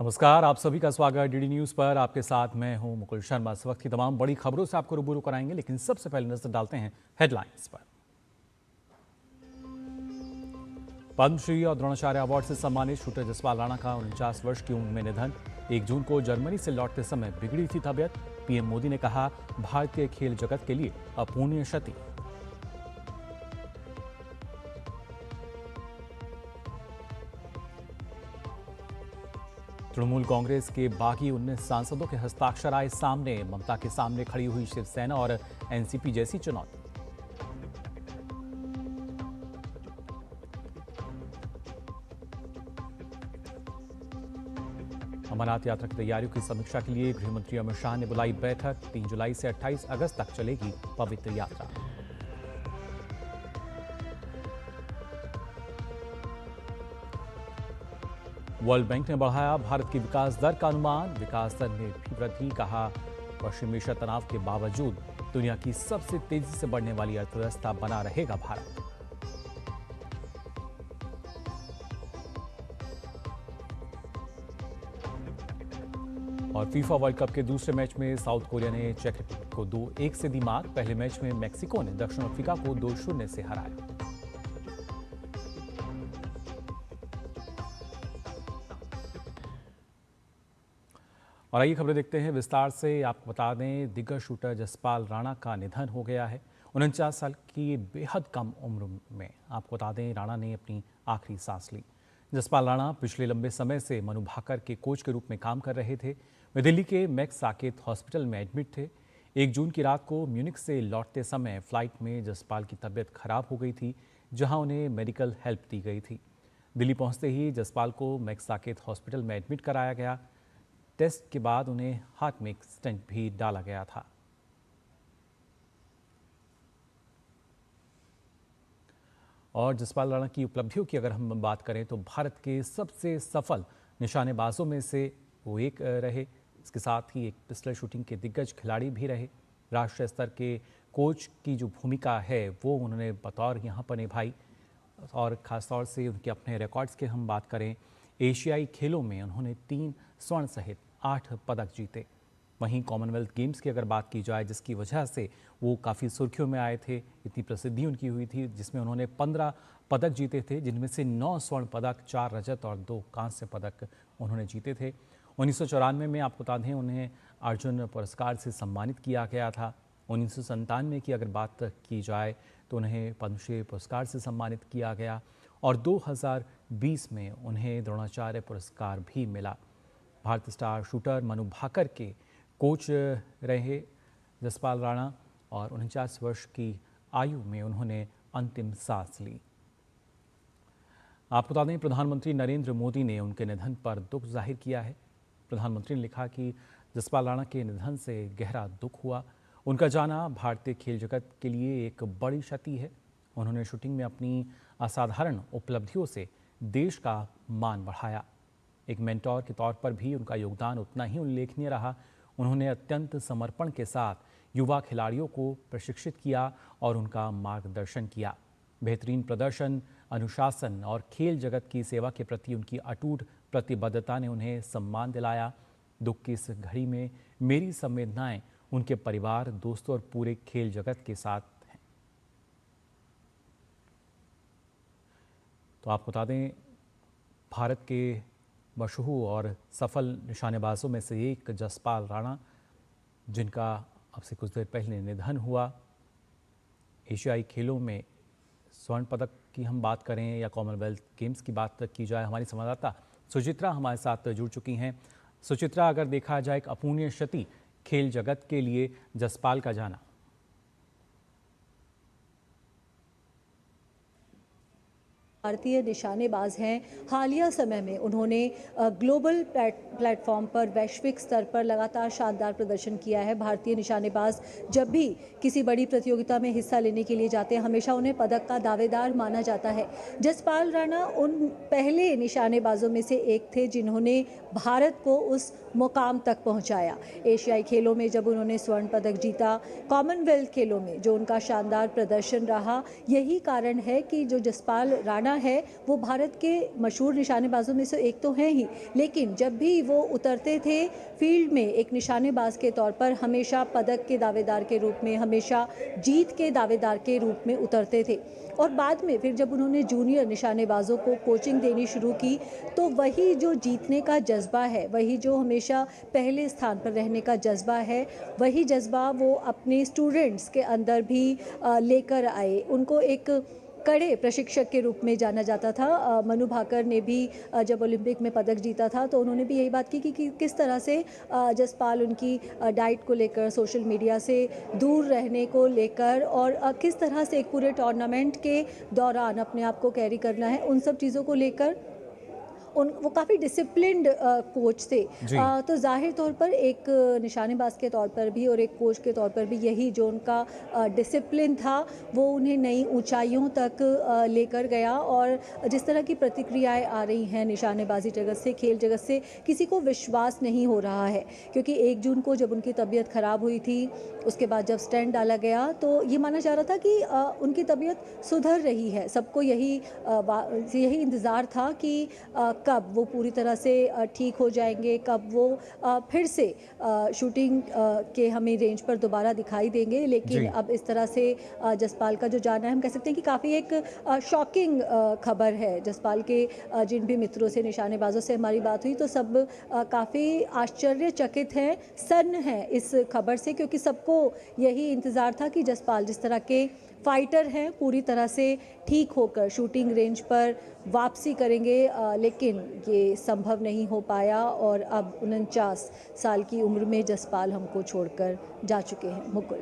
नमस्कार, आप सभी का स्वागत डीडी न्यूज पर। आपके साथ मैं हूं मुकुल शर्मा। इस वक्त की तमाम बड़ी खबरों से आपको रूबरू कराएंगे, लेकिन सबसे पहले नजर डालते हैं हेडलाइंस पर। पद्मश्री और द्रोणाचार्य अवार्ड से सम्मानित शूटर जसपाल राणा का 49 वर्ष की उम्र में निधन। 1 जून को जर्मनी से लौटते समय बिगड़ी थी तबियत। पीएम मोदी ने कहा, भारतीय खेल जगत के लिए अपूर्णीय क्षति। तृणमूल कांग्रेस के बागी 19 सांसदों के हस्ताक्षर आए सामने। ममता के सामने खड़ी हुई शिवसेना और एनसीपी जैसी चुनौती। अमरनाथ यात्रा की तैयारियों की समीक्षा के लिए गृह मंत्री अमित शाह ने बुलाई बैठक। 3 जुलाई से 28 अगस्त तक चलेगी पवित्र यात्रा। वर्ल्ड बैंक ने बढ़ाया भारत की विकास दर का अनुमान। विकास दर में भी वृद्धि। कहा, पश्चिम एशिया तनाव के बावजूद दुनिया की सबसे तेजी से बढ़ने वाली अर्थव्यवस्था बना रहेगा भारत। और फीफा वर्ल्ड कप के दूसरे मैच में साउथ कोरिया ने चेक रिपब्लिक को 2-1 से दी मात। पहले मैच में मैक्सिको ने दक्षिण अफ्रीका को 2-0 से हराया। और आइए खबरें देखते हैं विस्तार से। आपको बता दें, दिग्गज शूटर जसपाल राणा का निधन हो गया है। 49 साल की बेहद कम उम्र में आपको बता दें, राणा ने अपनी आखिरी सांस ली। जसपाल राणा पिछले लंबे समय से मनु भाकर के कोच के रूप में काम कर रहे थे। वे दिल्ली के मैक्स साकेत हॉस्पिटल में एडमिट थे। 1 जून की रात को म्यूनिख से लौटते समय फ्लाइट में जसपाल की तबीयत खराब हो गई थी, जहां उन्हें मेडिकल हेल्प दी गई थी। दिल्ली पहुंचते ही जसपाल को मैक्स साकेत हॉस्पिटल में एडमिट कराया गया। टेस्ट के बाद उन्हें हार्ट में एक स्टेंट भी डाला गया था। और जसपाल राणा की उपलब्धियों की अगर हम बात करें तो भारत के सबसे सफल निशानेबाजों में से वो एक रहे। इसके साथ ही एक पिस्टल शूटिंग के दिग्गज खिलाड़ी भी रहे। राष्ट्रीय स्तर के कोच की जो भूमिका है वो उन्होंने बतौर यहाँ पर निभाई। और ख़ासतौर से उनके अपने रिकॉर्ड्स की हम बात करें, एशियाई खेलों में उन्होंने 3 स्वर्ण सहित 8 पदक जीते। वहीं कॉमनवेल्थ गेम्स की अगर बात की जाए, जिसकी वजह से वो काफ़ी सुर्खियों में आए थे, इतनी प्रसिद्धि उनकी हुई थी, जिसमें उन्होंने 15 पदक जीते थे, जिनमें से 9 स्वर्ण पदक, 4 रजत और 2 कांस्य पदक उन्होंने जीते थे। 1994 में आपको बता दें, उन्हें अर्जुन पुरस्कार से सम्मानित किया गया था। 1997 की अगर बात की जाए तो उन्हें पद्मश्री पुरस्कार से सम्मानित किया गया। और 2020 में उन्हें द्रोणाचार्य पुरस्कार भी मिला। भारत स्टार शूटर मनु भाकर के कोच रहे जसपाल राणा और 49 वर्ष की आयु में उन्होंने अंतिम सांस ली। आपको बता दें, प्रधानमंत्री नरेंद्र मोदी ने उनके निधन पर दुख जाहिर किया है। प्रधानमंत्री ने लिखा कि जसपाल राणा के निधन से गहरा दुख हुआ। उनका जाना भारतीय खेल जगत के लिए एक बड़ी क्षति है। उन्होंने शूटिंग में अपनी असाधारण उपलब्धियों से देश का मान बढ़ाया। एक मेंटोर के तौर पर भी उनका योगदान उतना ही उल्लेखनीय रहा। उन्होंने अत्यंत समर्पण के साथ युवा खिलाड़ियों को प्रशिक्षित किया और उनका मार्गदर्शन किया। बेहतरीन प्रदर्शन, अनुशासन और खेल जगत की सेवा के प्रति उनकी अटूट प्रतिबद्धता ने उन्हें सम्मान दिलाया। दुख की इस घड़ी में मेरी संवेदनाएं उनके परिवार, दोस्तों और पूरे खेल जगत के साथ हैं। तो आपको बता दें, भारत के मशहूर और सफल निशानेबाजों में से एक जसपाल राणा, जिनका अब से कुछ देर पहले निधन हुआ। एशियाई खेलों में स्वर्ण पदक की हम बात करें या कॉमनवेल्थ गेम्स की बात की जाए, हमारी संवाददाता सुचित्रा हमारे साथ जुड़ चुकी हैं। सुचित्रा, अगर देखा जाए एक अपूर्णीय क्षति खेल जगत के लिए जसपाल का जाना। भारतीय निशानेबाज हैं। हालिया समय में उन्होंने ग्लोबल प्लेटफॉर्म पर, वैश्विक स्तर पर लगातार शानदार प्रदर्शन किया है। भारतीय निशानेबाज जब भी किसी बड़ी प्रतियोगिता में हिस्सा लेने के लिए जाते हैं, हमेशा उन्हें पदक का दावेदार माना जाता है। जसपाल राणा उन पहले निशानेबाजों में से एक थे जिन्होंने भारत को उस मुकाम तक पहुंचाया। एशियाई खेलों में जब उन्होंने स्वर्ण पदक जीता, कॉमनवेल्थ खेलों में जो उनका शानदार प्रदर्शन रहा, यही कारण है कि जो जसपाल राणा है वो भारत के मशहूर निशानेबाजों में से एक तो हैं ही, लेकिन जब भी वो उतरते थे फील्ड में एक निशानेबाज के तौर पर हमेशा पदक के दावेदार के रूप में, हमेशा जीत के दावेदार के रूप में उतरते थे। और बाद में फिर जब उन्होंने जूनियर निशानेबाजों को कोचिंग देनी शुरू की तो वही जो जीतने का जज्बा है, वही जो हमेशा पहले स्थान पर रहने का जज्बा है, वही जज्बा वो अपने स्टूडेंट्स के अंदर भी लेकर आए। उनको एक कड़े प्रशिक्षक के रूप में जाना जाता था। मनु भाकर ने भी जब ओलंपिक में पदक जीता था तो उन्होंने भी यही बात की कि किस तरह से जसपाल उनकी डाइट को लेकर, सोशल मीडिया से दूर रहने को लेकर और किस तरह से एक पूरे टूर्नामेंट के दौरान अपने आप को कैरी करना है, उन सब चीज़ों को लेकर वो काफ़ी डिसिप्लिन्ड कोच थे। तो जाहिर तौर पर एक निशानेबाज के तौर पर भी और एक कोच के तौर पर भी यही जो उनका डिसिप्लिन था वो उन्हें नई ऊंचाइयों तक लेकर गया। और जिस तरह की प्रतिक्रियाएं आ रही हैं निशानेबाजी जगत से, खेल जगत से, किसी को विश्वास नहीं हो रहा है, क्योंकि 1 जून को जब उनकी तबीयत ख़राब हुई थी, उसके बाद जब स्टेंट डाला गया तो ये माना जा रहा था कि उनकी तबीयत सुधर रही है। सबको यही इंतज़ार था कि कब वो पूरी तरह से ठीक हो जाएंगे, कब वो फिर से शूटिंग के हमें रेंज पर दोबारा दिखाई देंगे। लेकिन अब इस तरह से जसपाल का जो जाना है, हम कह सकते हैं कि काफ़ी एक शॉकिंग खबर है। जसपाल के जिन भी मित्रों से, निशानेबाजों से हमारी बात हुई तो सब काफ़ी आश्चर्यचकित हैं, सन्न हैं इस खबर से, क्योंकि सबको यही इंतज़ार था कि जसपाल जिस तरह के फाइटर हैं पूरी तरह से ठीक होकर शूटिंग रेंज पर वापसी करेंगे, लेकिन ये संभव नहीं हो पाया और अब 49 साल की उम्र में जसपाल हमको छोड़कर जा चुके हैं। मुकुल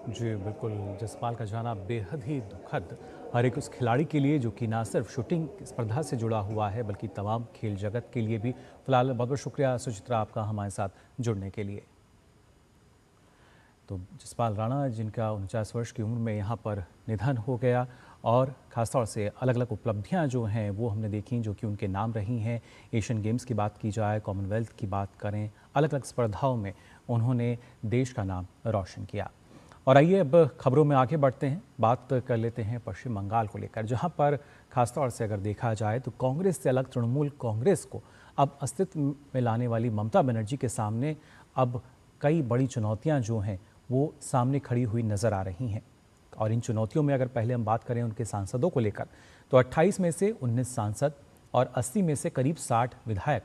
जी बिल्कुल, जसपाल का जाना बेहद ही दुखद हर एक उस खिलाड़ी के लिए जो कि ना सिर्फ शूटिंग स्पर्धा से जुड़ा हुआ है बल्कि तमाम खेल जगत के लिए भी। फिलहाल बहुत बहुत शुक्रिया सुचित्रा आपका हमारे साथ जुड़ने के लिए। तो जसपाल राणा जिनका 49 वर्ष की उम्र में यहाँ पर निधन हो गया और ख़ासतौर से अलग अलग उपलब्धियाँ जो हैं वो हमने देखी जो कि उनके नाम रही हैं। एशियन गेम्स की बात की जाए, कॉमनवेल्थ की बात करें, अलग अलग स्पर्धाओं में उन्होंने देश का नाम रोशन किया। और आइए अब खबरों में आगे बढ़ते हैं, बात कर लेते हैं पश्चिम बंगाल को लेकर, जहाँ पर ख़ासतौर से अगर देखा जाए तो कांग्रेस से अलग तृणमूल कांग्रेस को अब अस्तित्व में लाने वाली ममता बनर्जी के सामने अब कई बड़ी चुनौतियाँ जो हैं वो सामने खड़ी हुई नज़र आ रही हैं। और इन चुनौतियों में अगर पहले हम बात करें उनके सांसदों को लेकर तो 28 में से 19 सांसद और 80 में से करीब 60 विधायक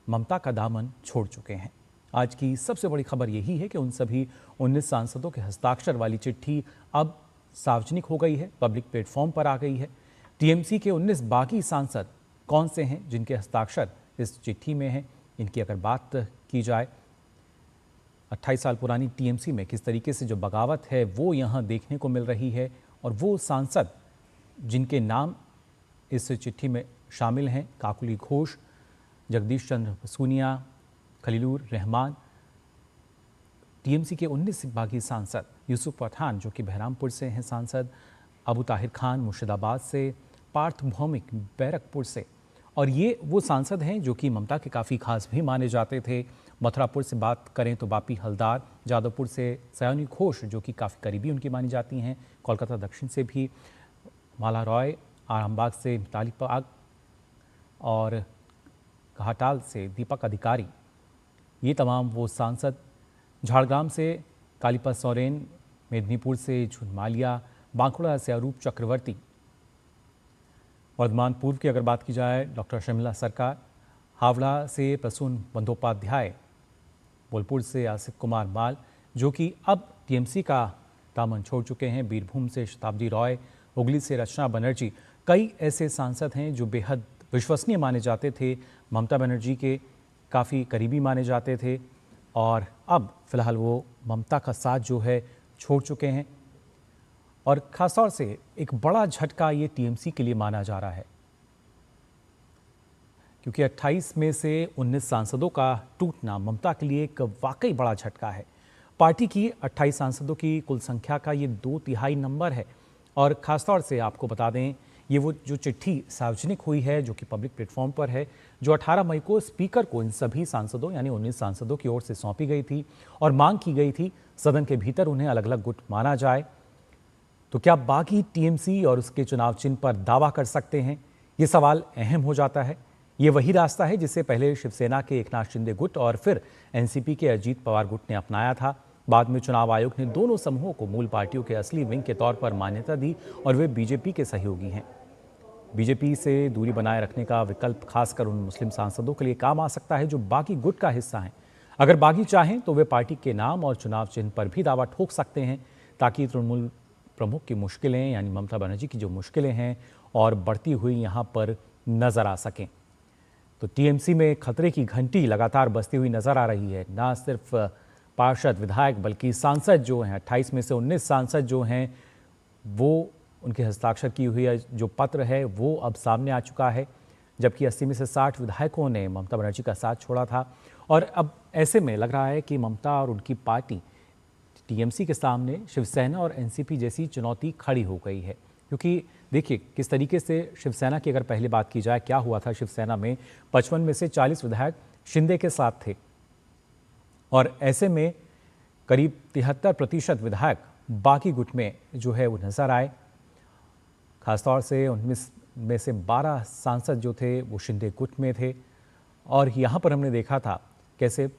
ममता का दामन छोड़ चुके हैं। आज की सबसे बड़ी खबर यही है कि उन सभी 19 सांसदों के हस्ताक्षर वाली चिट्ठी अब सार्वजनिक हो गई है, पब्लिक प्लेटफॉर्म पर आ गई है। टीएमसी के 19 बाकी सांसद कौन से हैं जिनके हस्ताक्षर इस चिट्ठी में हैं, इनकी अगर बात की जाए 28 साल पुरानी टीएमसी में किस तरीके से जो बगावत है वो यहाँ देखने को मिल रही है। और वो सांसद जिनके नाम इस चिट्ठी में शामिल हैं, काकुली घोष, जगदीश चंद्र बसूनिया, खलीलुर रहमान, टीएमसी के 19 बागी सांसद, यूसुफ पठान जो कि बहरामपुर से हैं सांसद, अबू ताहिर खान मुर्शिदाबाद से, पार्थ भौमिक बैरकपुर से। और ये वो सांसद हैं जो कि ममता के काफ़ी खास भी माने जाते थे। मथुरापुर से बात करें तो बापी हलदार, जादवपुर से सयानी घोष जो कि काफ़ी करीबी उनकी मानी जाती हैं, कोलकाता दक्षिण से भी माला रॉय, आरामबाग से मिताली पाग और घाटाल से दीपक अधिकारी, ये तमाम वो सांसद। झाड़ग्राम से कालीपत सोरेन, मेदिनीपुर से झुनमालिया, बांकुड़ा से अरूप चक्रवर्ती, वर्धमान पूर्व की अगर बात की जाए डॉक्टर शर्मिला सरकार, हावड़ा से प्रसून बंदोपाध्याय, बोलपुर से आसिफ कुमार माल जो कि अब टीएमसी का दामन छोड़ चुके हैं, बीरभूम से शताब्दी रॉय, हुगली से रचना बनर्जी। कई ऐसे सांसद हैं जो बेहद विश्वसनीय माने जाते थे, ममता बनर्जी के काफ़ी करीबी माने जाते थे और अब फिलहाल वो ममता का साथ जो है छोड़ चुके हैं। और ख़ासतौर से एक बड़ा झटका ये टीएमसी के लिए माना जा रहा है क्योंकि 28 में से 19 सांसदों का टूटना ममता के लिए एक वाकई बड़ा झटका है। पार्टी की 28 सांसदों की कुल संख्या का ये 2/3 नंबर है। और ख़ासतौर से आपको बता दें ये वो जो चिट्ठी सार्वजनिक हुई है जो कि पब्लिक प्लेटफॉर्म पर है, जो 18 मई को स्पीकर को इन सभी सांसदों यानी 19 सांसदों की ओर से सौंपी गई थी और मांग की गई थी सदन के भीतर उन्हें अलग अलग गुट माना जाए। तो क्या बाकी टीएमसी और उसके चुनाव चिन्ह पर दावा कर सकते हैं? ये सवाल अहम हो जाता है। ये वही रास्ता है जिसे पहले शिवसेना के एकनाथ शिंदे गुट और फिर एनसीपी के अजीत पवार गुट ने अपनाया था। बाद में चुनाव आयोग ने दोनों समूहों को मूल पार्टियों के असली विंग के तौर पर मान्यता दी और वे बीजेपी के सहयोगी हैं। बीजेपी से दूरी बनाए रखने का विकल्प खासकर उन मुस्लिम सांसदों के लिए काम आ सकता है जो बागी गुट का हिस्सा हैं। अगर बागी चाहें तो वे पार्टी के नाम और चुनाव चिन्ह पर भी दावा ठोक सकते हैं, ताकि तृणमूल प्रमुख की मुश्किलें यानी ममता बनर्जी की जो मुश्किलें हैं और बढ़ती हुई यहाँ पर नजर आ सकें। तो टीएमसी में खतरे की घंटी लगातार बजती हुई नजर आ रही है। ना सिर्फ पार्षद विधायक बल्कि सांसद जो हैं, 28 में से 19 सांसद जो हैं, वो उनके हस्ताक्षर की हुई जो पत्र है वो अब सामने आ चुका है, जबकि 80 में से 60 विधायकों ने ममता बनर्जी का साथ छोड़ा था। और अब ऐसे में लग रहा है कि ममता और उनकी पार्टी टीएमसी के सामने शिवसेना और एनसीपी जैसी चुनौती खड़ी हो गई है। क्योंकि देखिए किस तरीके से शिवसेना की अगर पहले बात की जाए, क्या हुआ था शिवसेना में, 55 में से 40 विधायक शिंदे के साथ थे और ऐसे में करीब 73% विधायक बाकी गुट में जो है वो नजर आए। खासतौर से 19 में से 12 सांसद जो थे वो शिंदे गुट में थे। और यहाँ पर हमने देखा था कैसे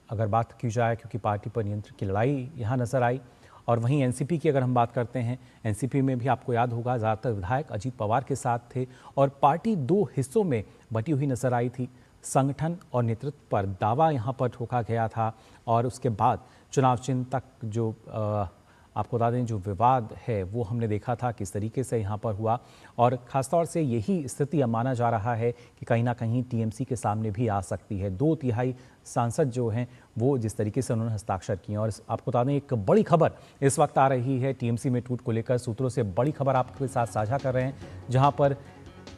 अगर बात की जाए, क्योंकि पार्टी पर नियंत्रण की लड़ाई यहाँ नजर आई। और वहीं एनसीपी की अगर हम बात करते हैं, एनसीपी में भी आपको याद होगा ज़्यादातर विधायक अजीत पवार के साथ थे और पार्टी दो हिस्सों में बटी हुई नजर आई थी। संगठन और नेतृत्व पर दावा यहाँ पर ठोका गया था और उसके बाद चुनाव चिन्ह तक जो आपको बता दें जो विवाद है वो हमने देखा था किस तरीके से यहाँ पर हुआ। और ख़ासतौर से यही स्थिति अब माना जा रहा है कि कहीं ना कहीं टीएमसी के सामने भी आ सकती है। 2/3 सांसद जो हैं वो जिस तरीके से उन्होंने हस्ताक्षर किए। और आपको बता दें एक बड़ी खबर इस वक्त आ रही है टीएमसी में टूट को लेकर। सूत्रों से बड़ी खबर आपके साथ साझा कर रहे हैं, जहाँ पर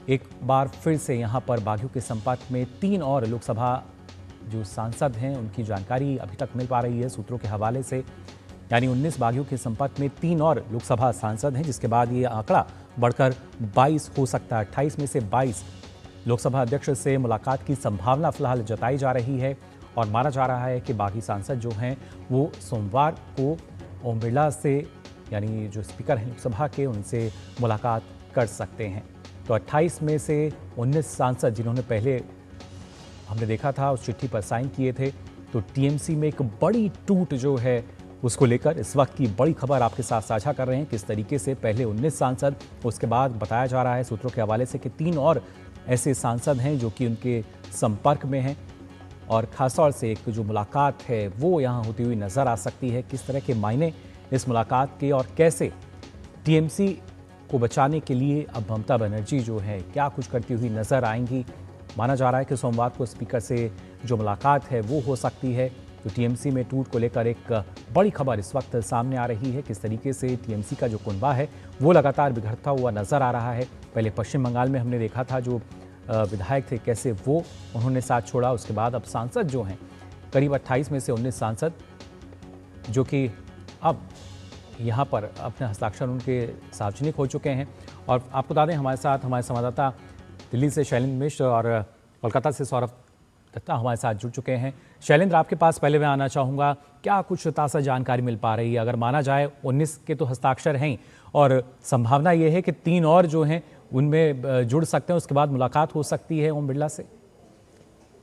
एक बार फिर से यहाँ पर बागियों के संपर्क में 3 और लोकसभा जो सांसद हैं उनकी जानकारी अभी तक मिल पा रही है सूत्रों के हवाले से। यानी 19 बागियों के संपर्क में 3 और लोकसभा सांसद हैं, जिसके बाद ये आंकड़ा बढ़कर 22 हो सकता है। 28 में से 22 लोकसभा अध्यक्ष से मुलाकात की संभावना फिलहाल जताई जा रही है और माना जा रहा है कि बागी सांसद जो हैं वो सोमवार को ओम बिरला से यानी जो स्पीकर हैं लोकसभा के उनसे मुलाकात कर सकते हैं। तो 28 में से 19 सांसद जिन्होंने पहले हमने देखा था उस चिट्ठी पर साइन किए थे, तो टीएमसी में एक बड़ी टूट जो है उसको लेकर इस वक्त की बड़ी खबर आपके साथ साझा कर रहे हैं। किस तरीके से पहले 19 सांसद, उसके बाद बताया जा रहा है सूत्रों के हवाले से कि 3 और ऐसे सांसद हैं जो कि उनके संपर्क में हैं और खासतौर से एक जो मुलाकात है वो यहाँ होती हुई नजर आ सकती है। किस तरह के मायने इस मुलाकात के और कैसे टीएमसी को बचाने के लिए अब ममता बनर्जी जो है क्या कुछ करती हुई नजर आएंगी। माना जा रहा है कि सोमवार को स्पीकर से जो मुलाकात है वो हो सकती है। तो टीएमसी में टूट को लेकर एक बड़ी खबर इस वक्त सामने आ रही है। किस तरीके से टीएमसी का जो कुनबा है वो लगातार बिगड़ता हुआ नजर आ रहा है। पहले पश्चिम बंगाल में हमने देखा था जो विधायक थे कैसे वो उन्होंने साथ छोड़ा, उसके बाद अब सांसद जो हैं करीब 28 में से 19 सांसद जो कि अब यहाँ पर अपने हस्ताक्षर उनके सार्वजनिक हो चुके हैं। और आपको बता दें हमारे साथ हमारे संवाददाता दिल्ली से शैलेंद्र मिश्र और कोलकाता से सौरभ दत्ता हमारे साथ जुड़ चुके हैं। शैलेंद्र, आपके पास पहले मैं आना चाहूँगा, क्या कुछ ताज़ा जानकारी मिल पा रही है? अगर माना जाए 19 के तो हस्ताक्षर हैं और संभावना ये है कि 3 और जो हैं उनमें जुड़ सकते हैं, उसके बाद मुलाकात हो सकती है ओम बिरला से।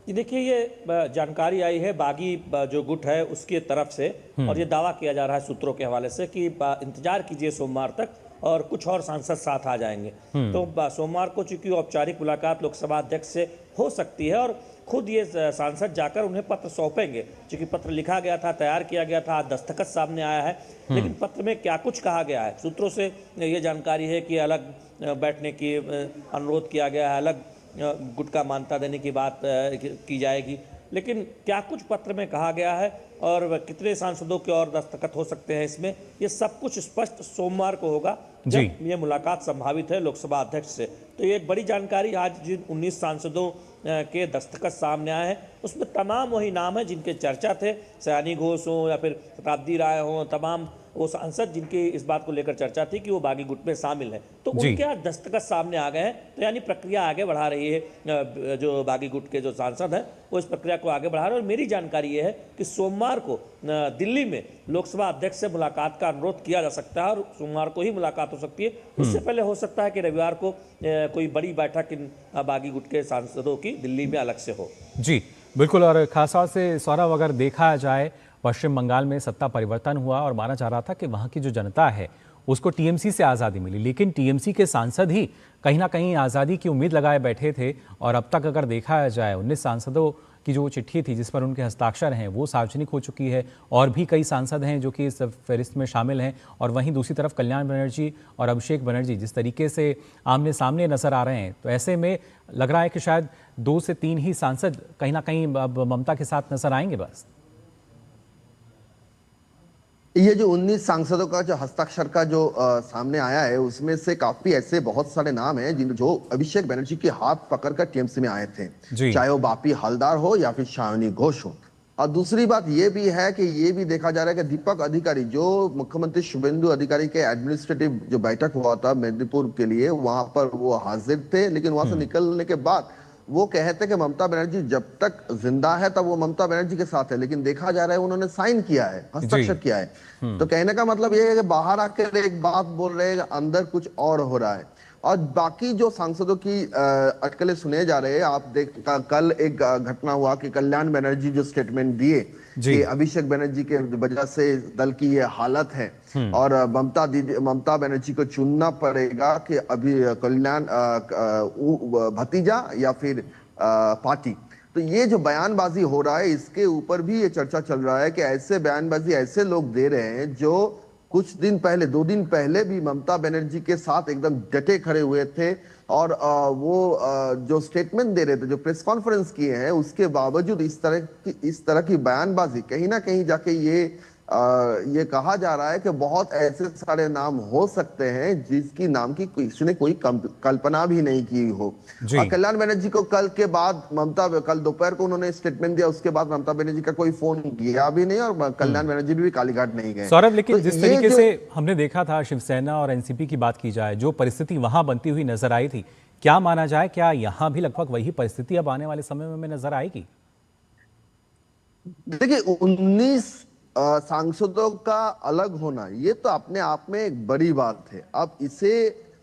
देखिए ये जानकारी आई है बागी जो गुट है उसके तरफ से और ये दावा किया जा रहा है सूत्रों के हवाले से कि इंतजार कीजिए सोमवार तक और कुछ और सांसद साथ आ जाएंगे। तो सोमवार को चूंकि औपचारिक मुलाकात लोकसभा अध्यक्ष से हो सकती है और खुद ये सांसद जाकर उन्हें पत्र सौंपेंगे, क्योंकि पत्र लिखा गया था, तैयार किया गया था, दस्तखत सामने आया है, लेकिन पत्र में क्या कुछ कहा गया है। सूत्रों से ये जानकारी है कि अलग बैठने की अनुरोध किया गया है, अलग गुट का मान्यता देने की बात की जाएगी, लेकिन क्या कुछ पत्र में कहा गया है और कितने सांसदों के और दस्तखत हो सकते हैं इसमें, ये सब कुछ स्पष्ट सोमवार को होगा जब ये मुलाकात संभावित है लोकसभा अध्यक्ष से। तो ये एक बड़ी जानकारी, आज जिन 19 सांसदों के दस्तखत सामने आए हैं उसमें तमाम वही नाम है जिनके चर्चा थे, सयानी घोष हों या फिर शताब्दी राय हों, तमाम वो सांसद जिनकी इस बात को लेकर चर्चा थी कि वो बागी गुट में शामिल है, तो उनके आज दस्तखत सामने आ गए हैं। तो यानी प्रक्रिया आगे बढ़ा रही है, जो बागी गुट के जो सांसद हैं वो इस प्रक्रिया को आगे बढ़ा रहे हैं। और मेरी जानकारी ये है कि सोमवार को दिल्ली में लोकसभा अध्यक्ष से मुलाकात का अनुरोध किया जा सकता है और सोमवार को ही मुलाकात हो सकती है। उससे पहले हो सकता है कि रविवार को कोई बड़ी बैठक इन बागी गुट के सांसदों की दिल्ली में अलग से हो। जी बिल्कुल, और खासतौर से सौरभ, अगर देखा जाए पश्चिम बंगाल में सत्ता परिवर्तन हुआ और माना जा रहा था कि वहाँ की जो जनता है उसको टीएमसी से आज़ादी मिली, लेकिन टीएमसी के सांसद ही कहीं ना कहीं आज़ादी की उम्मीद लगाए बैठे थे। और अब तक अगर देखा जाए 19 सांसदों की जो चिट्ठी थी जिस पर उनके हस्ताक्षर हैं वो सार्वजनिक हो चुकी है, और भी कई सांसद हैं जो कि इस फहरिस्त में शामिल हैं। और वहीं दूसरी तरफ कल्याण बनर्जी और अभिषेक बनर्जी जिस तरीके से आमने सामने नजर आ रहे हैं, तो ऐसे में लग रहा है कि शायद 2 से 3 ही सांसद कहीं ना कहीं अब ममता के साथ नजर आएंगे। बस ये जो 19 सांसदों का जो हस्ताक्षर का जो सामने आया है, उसमें से काफी ऐसे बहुत सारे नाम हैं जिन जो अभिषेक बनर्जी के हाथ पकड़कर टीएमसी में आए थे, चाहे वो बापी हलदार हो या फिर शावनी घोष हो। और दूसरी बात ये भी है कि ये भी देखा जा रहा है कि दीपक अधिकारी, जो मुख्यमंत्री शुभेंदु अधिकारी के एडमिनिस्ट्रेटिव जो बैठक हुआ था मेदिनीपुर के लिए, वहां पर वो हाजिर थे, लेकिन वहां से निकलने के बाद वो कहते कि ममता बनर्जी जब तक जिंदा है तब वो ममता बनर्जी के साथ है, लेकिन देखा जा रहा है उन्होंने साइन किया है, हस्ताक्षर किया है। तो कहने का मतलब ये है कि बाहर आकर एक बात बोल रहे हैं, अंदर कुछ और हो रहा है। और बाकी जो सांसदों की अटकलें सुने जा रहे हैं, आप कल एक घटना हुआ कि कल्याण बनर्जी जो स्टेटमेंट दिए कि अभिषेक बनर्जी के वजह से दल की ये हालत है और ममता बनर्जी को चुनना पड़ेगा कि अभी कल्याण भतीजा या फिर पार्टी। तो ये जो बयानबाजी हो रहा है, इसके ऊपर भी ये चर्चा चल रहा है कि ऐसे बयानबाजी ऐसे लोग दे रहे हैं जो कुछ दिन पहले, 2 दिन पहले भी ममता बनर्जी के साथ एकदम डटे खड़े हुए थे, और वो जो स्टेटमेंट दे रहे थे, जो प्रेस कॉन्फ्रेंस किए हैं, उसके बावजूद इस तरह की बयानबाजी कहीं ना कहीं जाके ये कहा जा रहा है कि बहुत ऐसे सारे नाम हो सकते हैं जिसकी नाम की किसी ने कोई कल्पना भी नहीं की हो। और कल्याण बनर्जी को कल के बाद कल दोपहर को उन्होंने स्टेटमेंट दिया, उसके बाद ममता बनर्जी का कोई फोन गया भी नहीं और कल्याण बनर्जी भी कालीघाट नहीं गए। सौरभ, लेकिन जिस तरीके से हमने देखा था शिवसेना और एनसीपी की बात की जाए, जो परिस्थिति वहां बनती हुई नजर आई थी, क्या माना जाए, क्या यहां भी लगभग वही परिस्थिति अब आने वाले समय में नजर आएगी? देखिए, 19 सांसदों का अलग होना ये तो अपने आप में एक बड़ी बात है। अब इसे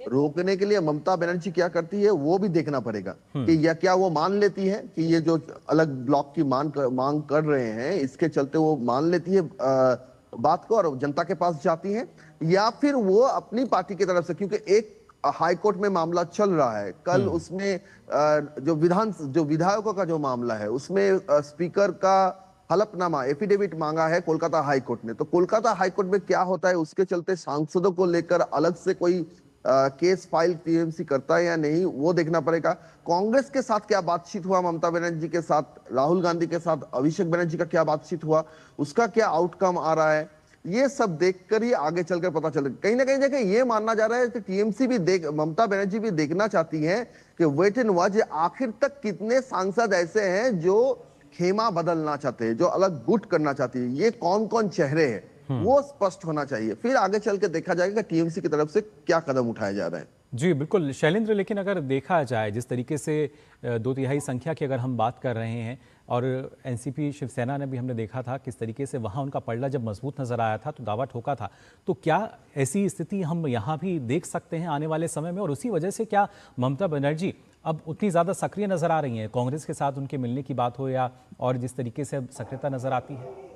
रोकने के लिए ममता बनर्जी क्या करती है वो भी देखना पड़ेगा कि या क्या वो मान लेती है कि ये जो अलग ब्लॉक की मांग कर रहे हैं, इसके चलते वो मान लेती है बात को और जनता के पास जाती है, या फिर वो अपनी पार्टी की तरफ से, क्योंकि एक हाईकोर्ट में मामला चल रहा है, कल उसमें जो विधायकों का जो मामला है उसमें स्पीकर का हलफनामा एफिडेविट मांगा है कोलकाता हाईकोर्ट ने। तो कोलकाता हाईकोर्ट में क्या होता है, उसके चलते सांसदों को लेकर अलग से कोई केस फाइल टीएमसी करता है या नहीं, वो देखना पड़ेगा। कांग्रेस के साथ क्या बातचीत हुआ, ममता बनर्जी के साथ, राहुल गांधी के साथ अभिषेक बनर्जी का क्या बातचीत हुआ, उसका क्या आउटकम आ रहा है, ये सब देखकर ही आगे चलकर पता चलेगा। कहीं ना कहीं देखिए, ये मानना जा रहा है कि टीएमसी भी ममता बनर्जी भी देखना चाहती है कि वेट एंड वॉच, आखिर तक कितने सांसद ऐसे हैं जो खेमा बदलना चाहते हैं, जो अलग गुट करना चाहती है, ये कौन कौन चेहरे हैं वो स्पष्ट होना चाहिए। फिर आगे चल के देखा जाएगा टीएमसी की तरफ से क्या कदम उठाया जा रहा है। जी बिल्कुल शैलेंद्र, लेकिन अगर देखा जाए जिस तरीके से 2/3 संख्या की अगर हम बात कर रहे हैं, और एनसीपी शिवसेना ने भी हमने देखा था किस तरीके से वहाँ उनका पलड़ा जब मजबूत नजर आया था तो दावा ठोका था, तो क्या ऐसी स्थिति हम यहाँ भी देख सकते हैं आने वाले समय में? और उसी वजह से क्या ममता बनर्जी अब उतनी ज़्यादा सक्रिय नजर आ रही हैं, कांग्रेस के साथ उनके मिलने की बात हो या और जिस तरीके से सक्रियता नजर आती है?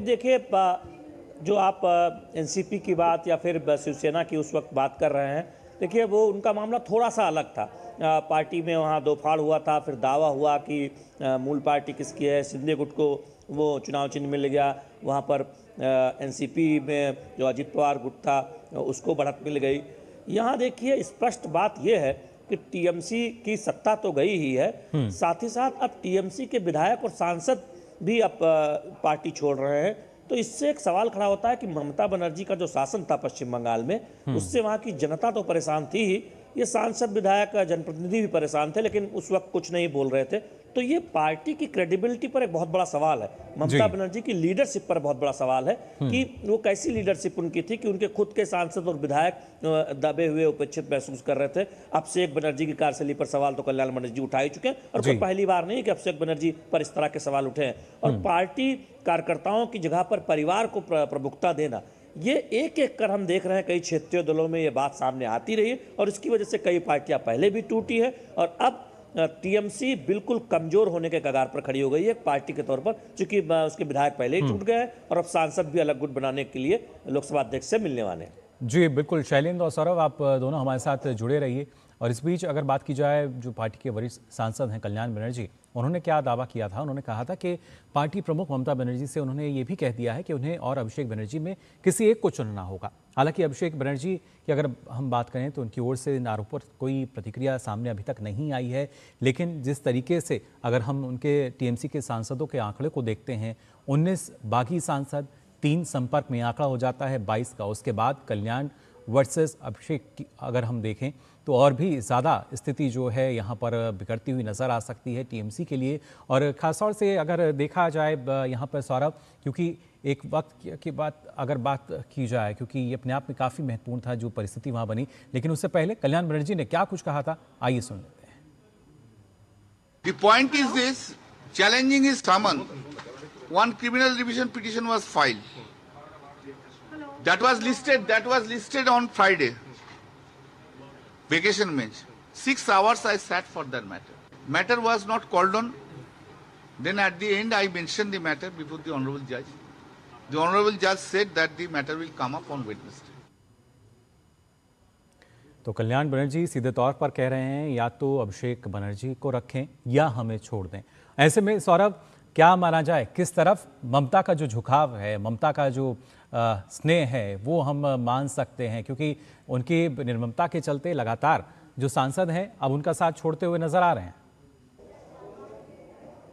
देखिए, जो आप एनसीपी की बात या फिर शिवसेना की उस वक्त बात कर रहे हैं, देखिए वो उनका मामला थोड़ा सा अलग था। पार्टी में वहाँ दो फाड़ हुआ था, फिर दावा हुआ कि मूल पार्टी किसकी है, शिंदे गुट को वो चुनाव चिन्ह मिल गया, वहाँ पर एनसीपी में जो अजित पवार गुट था उसको बढ़त मिल गई। यहाँ देखिए स्पष्ट बात यह है कि टीएमसी की सत्ता तो गई ही है, साथ ही साथ अब टीएमसी के विधायक और सांसद भी अब पार्टी छोड़ रहे हैं। तो इससे एक सवाल खड़ा होता है कि ममता बनर्जी का जो शासन था पश्चिम बंगाल में, उससे वहाँ की जनता तो परेशान थी ही, ये सांसद विधायक जनप्रतिनिधि भी परेशान थे, लेकिन उस वक्त कुछ नहीं बोल रहे थे। तो ये पार्टी की क्रेडिबिलिटी पर एक बहुत बड़ा सवाल है, ममता बनर्जी की लीडरशिप पर बहुत बड़ा सवाल है कि वो कैसी लीडरशिप उनकी थी कि उनके खुद के सांसद और विधायक दबे हुए उपेक्षित महसूस कर रहे थे। अभिषेक बनर्जी की कार्यशैली पर सवाल तो कल्याण बनर्जी उठा ही चुके हैं, और कोई पहली बार नहीं है कि अभिषेक बनर्जी पर इस तरह के सवाल उठे हैं। और पार्टी कार्यकर्ताओं की जगह पर परिवार को प्रमुखता देना, ये एक एक कर हम देख रहे हैं कई क्षेत्रीय दलों में ये बात सामने आती रही है, और इसकी वजह से कई पार्टियां पहले भी टूटी है, और अब टीएमसी बिल्कुल कमजोर होने के कगार पर खड़ी हो गई है पार्टी के तौर पर, क्योंकि उसके विधायक पहले ही टूट गए हैं और अब सांसद भी अलग गुट बनाने के लिए लोकसभा अध्यक्ष से मिलने वाले हैं। जी बिल्कुल, शैलेंद्र और सौरभ आप दोनों हमारे साथ जुड़े रहिए। और इस बीच अगर बात की जाए, जो पार्टी के वरिष्ठ सांसद हैं कल्याण बनर्जी, उन्होंने क्या दावा किया था? उन्होंने कहा था कि पार्टी प्रमुख ममता बनर्जी से उन्होंने ये भी कह दिया है कि उन्हें और अभिषेक बनर्जी में किसी एक को चुनना होगा। हालांकि अभिषेक बनर्जी की अगर हम बात करें तो उनकी ओर से इन आरोपों पर कोई प्रतिक्रिया सामने अभी तक नहीं आई है, लेकिन जिस तरीके से अगर हम उनके टीएमसी के सांसदों के आंकड़े को देखते हैं, 19 बागी सांसद, 3 संपर्क में आंकड़ा हो जाता है 22 का। उसके बाद कल्याण वर्सेस अभिषेक की अगर हम देखें तो और भी ज़्यादा स्थिति जो है यहाँ पर बिगड़ती हुई नज़र आ सकती है टीएमसी के लिए। और ख़ासतौर से अगर देखा जाए यहाँ पर सौरभ, क्योंकि एक वक्त की बात की जाए, क्योंकि ये अपने आप में काफ़ी महत्वपूर्ण था जो परिस्थिति वहाँ बनी, लेकिन उससे पहले कल्याण बनर्जी ने क्या कुछ कहा था, आइए सुन लेते हैं। The point is this: challenging is summoned. One criminal revision petition was filed. That was listed on Friday. Vacation bench. 6 hours I sat for that matter. Matter was not called on. Then at the end I mentioned the matter before the Honorable Judge. The Honorable Judge said that the matter will come up on Wednesday. तो कल्याण बनर्जी सीधे तौर पर कह रहे हैं या तो अभिषेक बनर्जी को रखें या हमें छोड़ दें। ऐसे में सौरभ, क्या माना जाए, किस तरफ ममता का जो झुकाव है, ममता का जो स्नेह है, वो हम मान सकते हैं? क्योंकि उनकी निर्ममता के चलते लगातार जो सांसद हैं अब उनका साथ छोड़ते हुए नजर आ रहे हैं।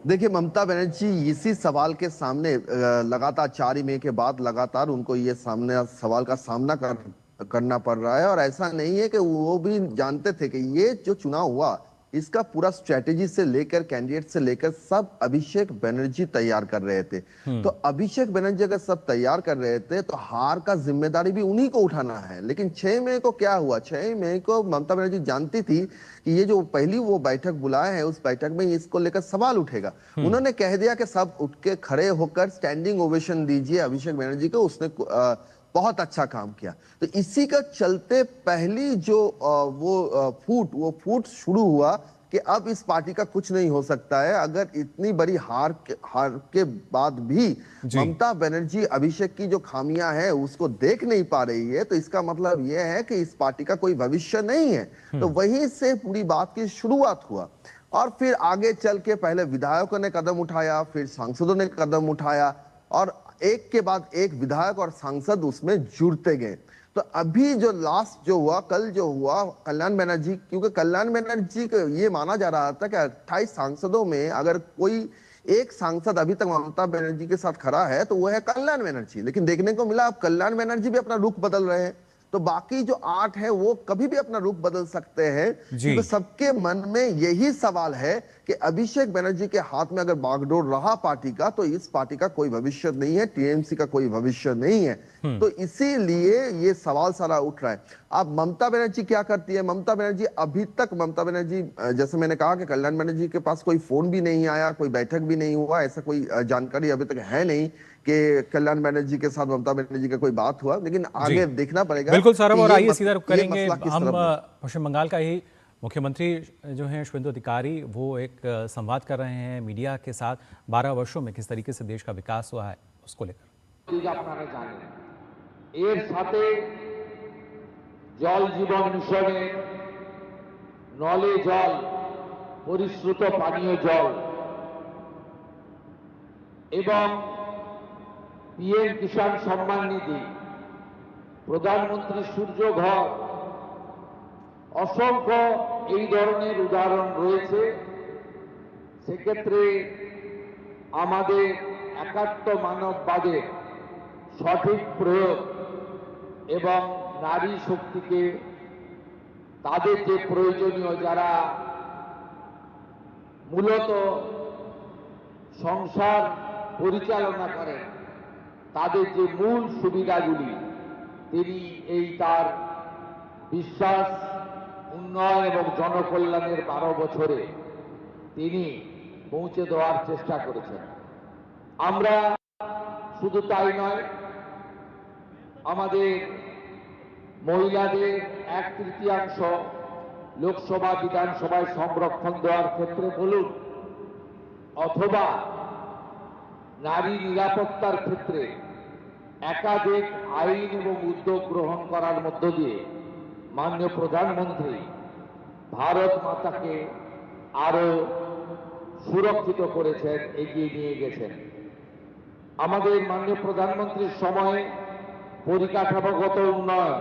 देखिए, ममता बनर्जी इसी सवाल के सामने लगातार 4 मई के बाद लगातार उनको ये सवाल का सामना करना पड़ रहा है। और ऐसा नहीं है कि वो भी जानते थे कि ये जो चुनाव हुआ इसका पूरा स्ट्रेटेजी से लेकर कैंडिडेट से लेकर सब अभिषेक बनर्जी तैयार कर रहे थे। तो अभिषेक बनर्जी अगर सब तैयार कर रहे थे तो हार का जिम्मेदारी भी उन्हीं को उठाना है। लेकिन 6 मई को क्या हुआ? 6 मई को ममता बनर्जी जानती थी कि ये जो पहली वो बैठक बुलाए हैं उस बैठक में इसको लेकर सवाल उठेगा। उन्होंने कह दिया कि सब उठ के खड़े होकर स्टैंडिंग ओवेशन दीजिए अभिषेक बनर्जी को, उसने बहुत अच्छा काम किया। तो इसी का चलते पहली जो वो फूट शुरू हुआ कि अब इस पार्टी का कुछ नहीं हो सकता है। अगर इतनी बड़ी हार के बाद भी ममता बनर्जी अभिषेक की जो खामियां हैं उसको देख नहीं पा रही है, तो इसका मतलब यह है कि इस पार्टी का कोई भविष्य नहीं है। तो वहीं से पूरी बात की शुरुआत हुआ और फिर आगे चल के पहले विधायकों ने कदम उठाया, फिर सांसदों ने कदम उठाया और एक के बाद एक विधायक और सांसद उसमें जुड़ते गए। तो अभी जो लास्ट जो हुआ, कल जो हुआ कल्याण बनर्जी, क्योंकि कल्याण बनर्जी को ये माना जा रहा था कि 28 सांसदों में अगर कोई एक सांसद अभी तक ममता बनर्जी के साथ खड़ा है तो वो है कल्याण बनर्जी। लेकिन देखने को मिला अब कल्याण बनर्जी भी अपना रुख बदल रहे हैं, तो बाकी जो 8 है वो कभी भी अपना रुख बदल सकते हैं। तो सबके मन में यही सवाल है कि अभिषेक बनर्जी के हाथ में अगर बागडोर रहा पार्टी का तो इस पार्टी का कोई भविष्य नहीं है, टीएमसी का कोई भविष्य नहीं है। तो इसीलिए ये सवाल सारा उठ रहा है। अब ममता बनर्जी क्या करती है? ममता बनर्जी अभी तक जैसे मैंने कहा कि कल्याण बनर्जी के पास कोई फोन भी नहीं आया, कोई बैठक भी नहीं हुआ, ऐसा कोई जानकारी अभी तक है नहीं कि कल्याण बनर्जी के साथ ममता बनर्जी का कोई बात हुआ। लेकिन आगे देखना पड़ेगा। बिल्कुल सौरभ, और आइए सीधा रुख करेंगे हम पश्चिम बंगाल का ही मुख्यमंत्री जो हैं शुभेंदु अधिकारी, वो एक संवाद कर रहे हैं मीडिया के साथ। 12 वर्षों में किस तरीके से देश का विकास हुआ है उसको लेकर। আপনারা জানেন এর সাথে জল জীবন মিশনে নলে জল, পরিশ্রুত পানীয় জল এবং পিএম কিষাণ সম্মান নিধি, প্রধানমন্ত্রী সূর্য ঘর, অসংখ্য এই ধরনের উদাহরণ রয়েছে। সেক্ষেত্রে আমাদের একাত্ম মানববাদের সঠিক প্রয়োগ এবং নারী শক্তিকে তাদের যে প্রয়োজনীয়, যারা মূলত সংসার পরিচালনা করেন, তাদের যে মূল সুবিধাগুলি তিনি এই তার বিশ্বাস, উন্নয়ন এবং জনকল্যাণের 12 বছরে তিনি পৌঁছে দেওয়ার চেষ্টা করেছেন। আমরা শুধু তাই নয়, আমাদের মহিলাদের 1/3 লোকসভা বিধানসভায় সংরক্ষণ দেওয়ার ক্ষেত্রে বলুন, অথবা নারী নিরাপত্তার ক্ষেত্রে একাধিক আইন এবং উদ্যোগ গ্রহণ করার মধ্য দিয়ে মাননীয় প্রধানমন্ত্রী ভারত মাতাকে আরো সুরক্ষিত করেছেন, এগিয়ে নিয়ে গেছেন। আমাদের মাননীয় প্রধানমন্ত্রীর সময়ে পরিকাঠামোগত উন্নয়ন,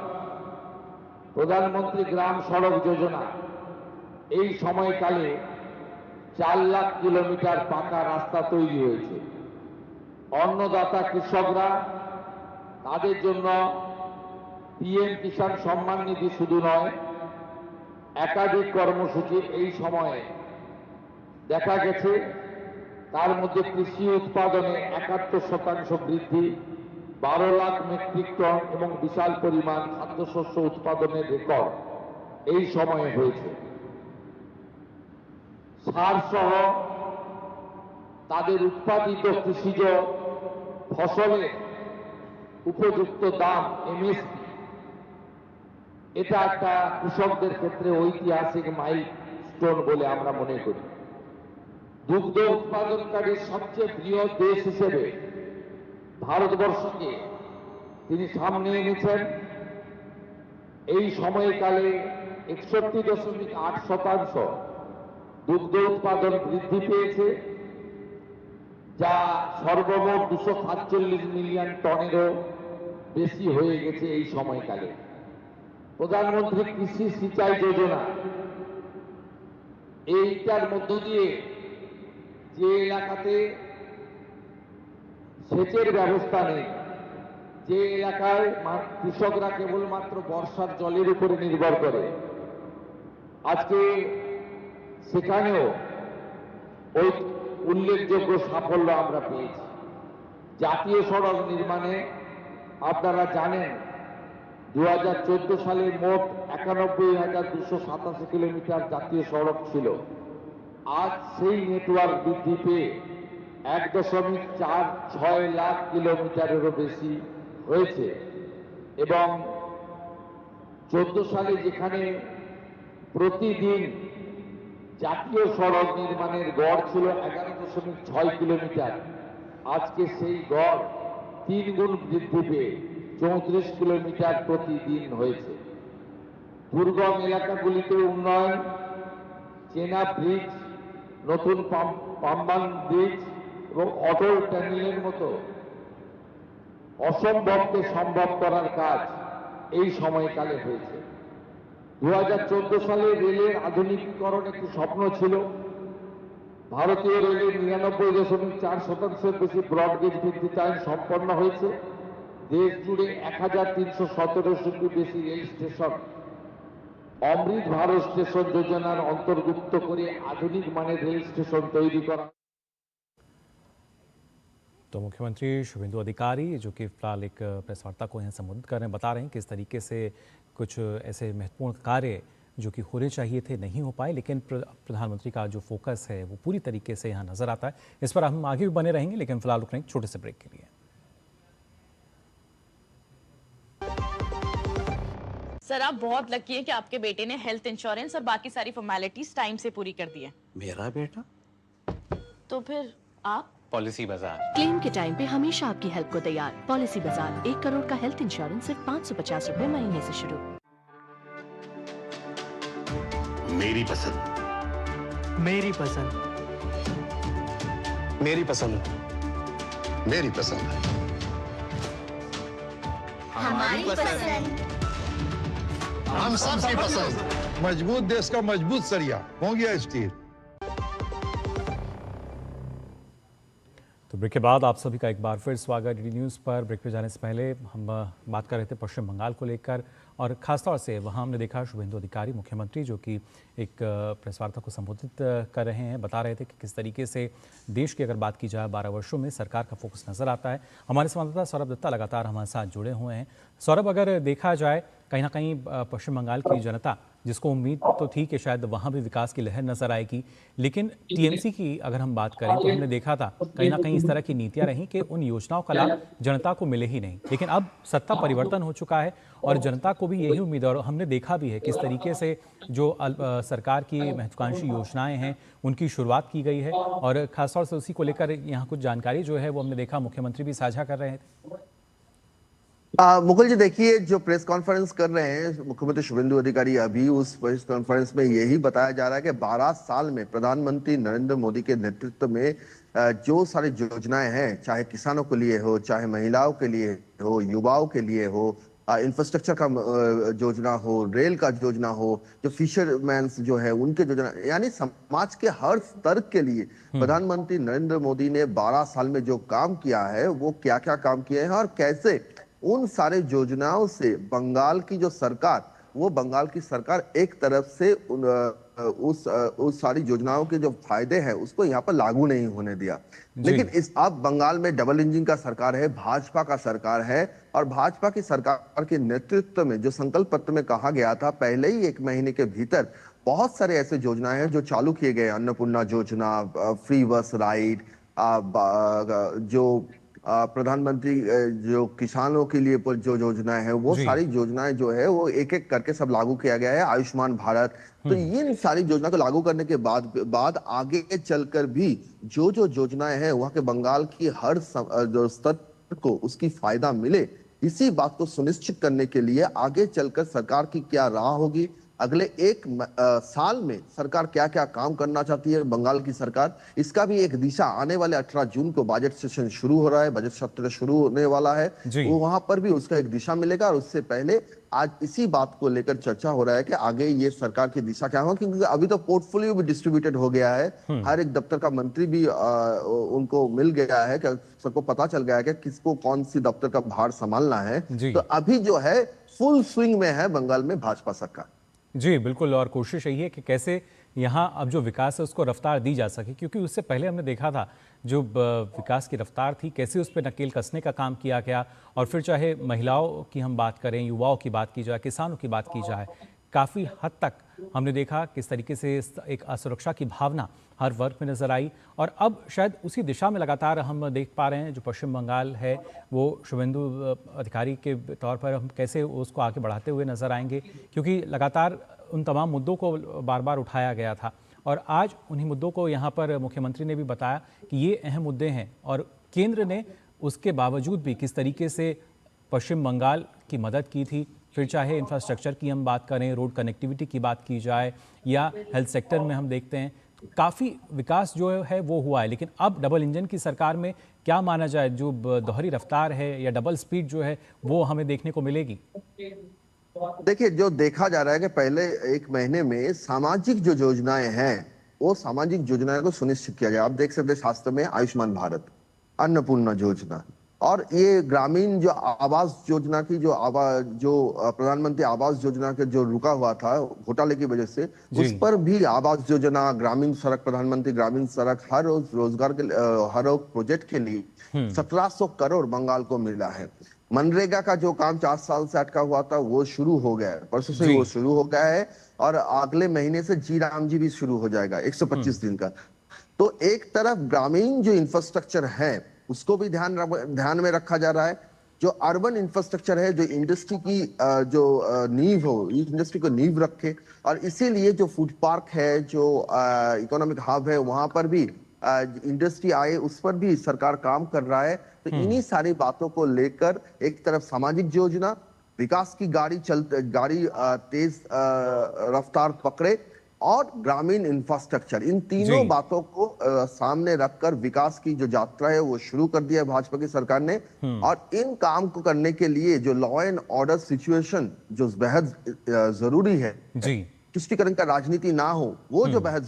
প্রধানমন্ত্রী গ্রাম সড়ক যোজনা, এই সময়কালে 4 লাখ কিলোমিটার পাকা রাস্তা তৈরি হয়েছে। অন্নদাতা কৃষকরা, তাদের জন্য পিএম কিষাণ সম্মান নিধি শুধু নয়, একাধিক কর্মসূচি এই সময়ে দেখা গেছে। তার মধ্যে কৃষি উৎপাদনে 71% বৃদ্ধি, 12 লাখ মেট্রিক টন এবং বিশাল পরিমাণ খাদ্যশস্য উৎপাদনের রেকর্ড এই সময়ে হয়েছে। সার সহ তাদের উৎপাদিত কৃষিজ ফসলের উপযুক্ত দাম, এমএসপি, এটা একটা কৃষকদের ক্ষেত্রে ঐতিহাসিক মাইলস্টোন বলে আমরা মনে করি। দুগ্ধ উৎপাদনকারী সবচেয়ে বৃহৎ দেশ হিসেবে ভারতবর্ষকে তিনি সামনে এনেছেন। এই সময়কালে 61.8% দুগ্ধ উৎপাদন বৃদ্ধি পেয়েছে, যা সর্বমোট 247 মিলিয়ন টনেরও বেশি হয়ে গেছে এই সময়কালে। প্রধানমন্ত্রী কৃষি সিঁচাই যোজনা, এইটার মধ্য দিয়ে যে এলাকাতে সেচের ব্যবস্থা নেই, যে এলাকায় কৃষকরা কেবলমাত্র বর্ষার জলের উপরে নির্ভর করে, আজকে সেখানেও ওই উল্লেখযোগ্য সাফল্য আমরা পেয়েছি। জাতীয় সড়ক নির্মাণে আপনারা জানেন 2014 সালে মোট 91,287 কিলোমিটার জাতীয় সড়ক ছিল। আজ সেই নেটওয়ার্ক বৃদ্ধি পেয়ে 1.46 লাখ কিলোমিটারেরও বেশি হয়েছে এবং 14 সালে যেখানে প্রতিদিন জাতীয় সড়ক নির্মাণের গড় ছিল 11.6 কিলোমিটার, আজকে সেই গড় 3 গুণ বৃদ্ধি পেয়ে 34 কিলোমিটার প্রতিদিন হয়েছে। দুর্গম এলাকাগুলিতে উন্নয়ন, চেনা ব্রিজ, নতুন পাম্বান ব্রিজ এবং অটল টানেলের মতো অসম্ভবকে সম্ভব করার কাজ এই সময়কালে হয়েছে। 2014 সালে রেলের আধুনিকীকরণ একটি স্বপ্ন ছিল। ভারতীয় রেলের 99.4% বেশি ব্রডগেজ ভিত্তিক সম্পন্ন হয়েছে। দেশ জুড়ে 1317টি বেশি রেল স্টেশন অমৃত ভারত স্টেশন যোজনার অন্তর্ভুক্ত করে আধুনিক মানের রেল স্টেশন তৈরি করা। तो मुख्यमंत्री शुभेंदु अधिकारी, जो कि फिलहाल एक प्रेस वार्ता को यहाँ संबोधित कर रहे हैं, बता रहे हैं कि इस तरीके से कुछ ऐसे महत्वपूर्ण कार्य जो कि होने चाहिए थे नहीं हो पाए, लेकिन प्रधानमंत्री का जो फोकस है वो पूरी तरीके से यहाँ नजर आता है। इस पर हम आगे भी बने रहेंगे, लेकिन फिलहाल रुक रहे हैं छोटे से ब्रेक के लिए। सर, आप बहुत लकी हैं कि आपके बेटे ने हेल्थ इंश्योरेंस और बाकी सारी फॉर्मेलिटीज टाइम से पूरी कर दी है। मेरा बेटा? तो फिर आप? पॉलिसी बाजार। क्लेम के टाइम पे हमेशा आपकी हेल्प को तैयार। पॉलिसी बाजार, 1 करोड़ का हेल्थ इंश्योरेंस सिर्फ 550 रुपए महीने से शुरू। मेरी पसंद, मेरी पसंद, मेरी पसंद, मेरी पसंद, हमारी पसंद, हम सबकी पसंद। मजबूत देश का मजबूत सरिया हो गया स्टील। तो ब्रेक के बाद आप सभी का एक बार फिर स्वागत डीडी न्यूज़ पर। ब्रेक पे जाने से पहले हम बात कर रहे थे पश्चिम बंगाल को लेकर, और ख़ासतौर से वहाँ हमने देखा शुभेंदु अधिकारी मुख्यमंत्री जो कि एक प्रेस वार्ता को संबोधित कर रहे हैं, बता रहे थे कि किस तरीके से देश की अगर बात की जाए 12 वर्षों में सरकार का फोकस नज़र आता है। हमारे संवाददाता सौरभ दत्ता लगातार हमारे साथ जुड़े हुए हैं। सौरभ, अगर देखा जाए कहीं ना कहीं पश्चिम बंगाल की जनता, जिसको उम्मीद तो थी कि शायद वहाँ भी विकास की लहर नजर आएगी, लेकिन टीएमसी की अगर हम बात करें तो हमने देखा था कहीं ना कहीं इस तरह की नीतियां रहीं कि उन योजनाओं का लाभ जनता को मिले ही नहीं। लेकिन अब सत्ता परिवर्तन हो चुका है और जनता को भी यही उम्मीद है, और हमने देखा भी है किस तरीके से जो सरकार की महत्वाकांक्षी योजनाएं हैं उनकी शुरुआत की गई है, और खासतौर से उसी को लेकर यहाँ कुछ जानकारी जो है वो हमने देखा मुख्यमंत्री भी साझा कर रहे थे। मुकुल जी, देखिए जो प्रेस कॉन्फ्रेंस कर रहे हैं मुख्यमंत्री शुभेंदु अधिकारी, अभी उस प्रेस कॉन्फ्रेंस में यही बताया जा रहा है कि 12 साल में प्रधानमंत्री नरेंद्र मोदी के नेतृत्व में जो सारी योजनाएं हैं, चाहे किसानों के लिए हो, चाहे महिलाओं के लिए हो, युवाओं के लिए हो, इंफ्रास्ट्रक्चर का योजना हो, रेल का योजना हो, जो फिशरमैन जो है उनके योजना, यानी समाज के हर स्तर के लिए प्रधानमंत्री नरेंद्र मोदी ने 12 साल में जो काम किया है वो क्या क्या काम किए हैं, और कैसे उन सारे योजनाओं से बंगाल की जो सरकार, वो बंगाल की सरकार एक तरफ से उस सारी योजनाओं के जो फायदे हैं उसको यहाँ पर लागू नहीं होने दिया। लेकिन इस अब बंगाल में डबल इंजन का सरकार है, भाजपा का सरकार है, और भाजपा की सरकार के नेतृत्व में जो संकल्प पत्र में कहा गया था, पहले ही 1 महीने के भीतर बहुत सारे ऐसे योजनाएं हैं जो चालू किए गए। अन्नपूर्णा योजना, फ्री बस राइड, जो प्रधानमंत्री जो किसानों के लिए जो योजनाएं हैं, वो सारी योजनाएं जो है वो एक एक करके सब लागू किया गया है। आयुष्मान भारत, तो इन सारी योजना को लागू करने के बाद आगे चलकर भी जो योजनाएं हैं वहां के बंगाल की हर स्तर को उसकी फायदा मिले, इसी बात को सुनिश्चित करने के लिए आगे चलकर सरकार की क्या राह होगी, अगले 1 साल में सरकार क्या क्या काम करना चाहती है बंगाल की सरकार, इसका भी एक दिशा आने वाले 18 जून को बजट सेशन शुरू हो रहा है, बजट सत्र शुरू होने वाला है, वो वहां पर भी उसका एक दिशा मिलेगा। और उससे पहले आज इसी बात को लेकर चर्चा हो रहा है कि आगे ये सरकार की दिशा क्या होगा, क्योंकि अभी तो पोर्टफोलियो भी डिस्ट्रीब्यूटेड हो गया है, हर एक दफ्तर का मंत्री भी उनको मिल गया है, कि सबको पता चल गया है कि किसको कौन सी दफ्तर का भार संभालना है। तो अभी जो है फुल स्विंग में है बंगाल में भाजपा सरकार। जी बिल्कुल, और कोशिश यही है कि कैसे यहाँ अब जो विकास है उसको रफ्तार दी जा सके, क्योंकि उससे पहले हमने देखा था जो विकास की रफ्तार थी कैसे उस पर नकेल कसने का काम किया गया। और फिर चाहे महिलाओं की हम बात करें, युवाओं की बात की जाए, किसानों की बात की जाए, काफ़ी हद तक हमने देखा किस तरीके से एक असुरक्षा की भावना हर वर्ग में नजर आई। और अब शायद उसी दिशा में लगातार हम देख पा रहे हैं जो पश्चिम बंगाल है वो शुभेंदु अधिकारी के तौर पर हम कैसे उसको आगे बढ़ाते हुए नजर आएंगे, क्योंकि लगातार उन तमाम मुद्दों को बार बार उठाया गया था, और आज उन्हीं मुद्दों को यहाँ पर मुख्यमंत्री ने भी बताया कि ये अहम मुद्दे हैं, और केंद्र ने उसके बावजूद भी किस तरीके से पश्चिम बंगाल की मदद की थी। फिर चाहे इंफ्रास्ट्रक्चर की हम बात करें, रोड कनेक्टिविटी की बात की जाए, या हेल्थ सेक्टर में हम देखते हैं काफ़ी विकास जो है वो हुआ है। लेकिन अब डबल इंजन की सरकार में क्या माना जाए, जो दोहरी रफ्तार है या डबल स्पीड जो है वो हमें देखने को मिलेगी? देखिए, जो देखा जा रहा है कि पहले 1 महीने में सामाजिक जो योजनाएं हैं वो सामाजिक योजनाएं को सुनिश्चित किया जाए। आप देख सकते हैं शास्त्र में आयुष्मान भारत, अन्नपूर्णा योजना, और ये ग्रामीण जो आवास योजना की जो प्रधानमंत्री आवास योजना के जो रुका हुआ था घोटाले की वजह से, उस पर भी आवास योजना, ग्रामीण सड़क, प्रधानमंत्री ग्रामीण सड़क, हर रोजगार के हर प्रोजेक्ट के लिए 1700 करोड़ बंगाल को मिला है। मनरेगा का जो काम 4 साल से अटका हुआ था वो शुरू हो गया है, परसों से वो शुरू हो गया है, और अगले महीने से जी राम जी भी शुरू हो जाएगा 125 दिन का। तो एक तरफ ग्रामीण जो इंफ्रास्ट्रक्चर है उसको भी ध्यान में रखा जा रहा है, जो अर्बन इंफ्रास्ट्रक्चर है, जो इंडस्ट्री की जो नींव हो, इंडस्ट्री को नींव रखे, और इसीलिए जो फूड पार्क है, जो इकोनॉमिक हब है, वहां पर भी इंडस्ट्री आए, उस पर भी सरकार काम कर रहा है। तो इन्हीं सारी बातों को लेकर एक तरफ सामाजिक योजना, विकास की गाड़ी तेज रफ्तार पकड़े, और ग्रामीण इंफ्रास्ट्रक्चर, इन तीनों बातों को सामने रखकर विकास की जो यात्रा है वो शुरू कर दिया है भाजपा की सरकार ने। और इन काम को करने के लिए जो लॉ एंड ऑर्डर सिचुएशन जो बेहद जरूरी है, तुष्टिकरण का राजनीति ना हो, वो जो बेहद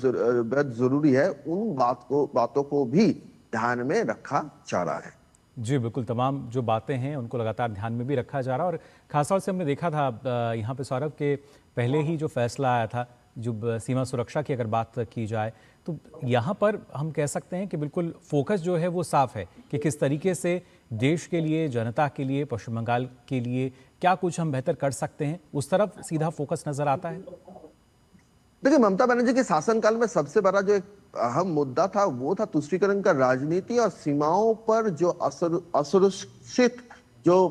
जरूरी है, उन बातों को भी ध्यान में रखा जा रहा है। जी बिल्कुल, तमाम जो बातें हैं उनको लगातार ध्यान में भी रखा जा रहा है और खासतौर से हमने देखा था यहाँ पे सौरभ के पहले ही जो फैसला आया था जो सीमा सुरक्षा की अगर बात की जाए तो यहाँ पर हम कह सकते हैं कि बिल्कुल फोकस जो है वो साफ है कि किस तरीके से देश के लिए, जनता के लिए, पश्चिम बंगाल के लिए क्या कुछ हम बेहतर कर सकते हैं, उस तरफ सीधा फोकस नजर आता है। देखिए, ममता बनर्जी के शासनकाल में सबसे बड़ा जो एक अहम मुद्दा था वो था तुष्टीकरण का राजनीति और सीमाओं पर जो असुरक्षित जो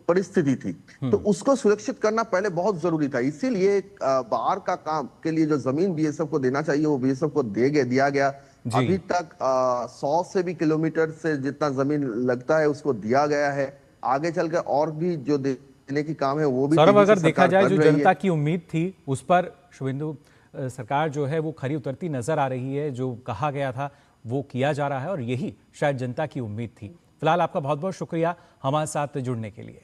परिस्थिति थी तो उसको सुरक्षित करना पहले बहुत जरूरी था। इसीलिए बाहर का काम के लिए जो जमीन बीएसएफ को देना चाहिए वो बीएसएफ को दिया गया। अभी तक 100 से भी किलोमीटर से जितना जमीन लगता है उसको दिया गया है। आगे चलकर और भी जो देने की काम है वो भी सौरभ अगर देखा जाए जो जनता की उम्मीद थी उस पर शुभेंदु सरकार जो है वो खरी उतरती नजर आ रही है। जो कहा गया था वो किया जा रहा है और यही शायद जनता की उम्मीद थी। फिलहाल आपका बहुत बहुत शुक्रिया हमारे साथ जुड़ने के लिए।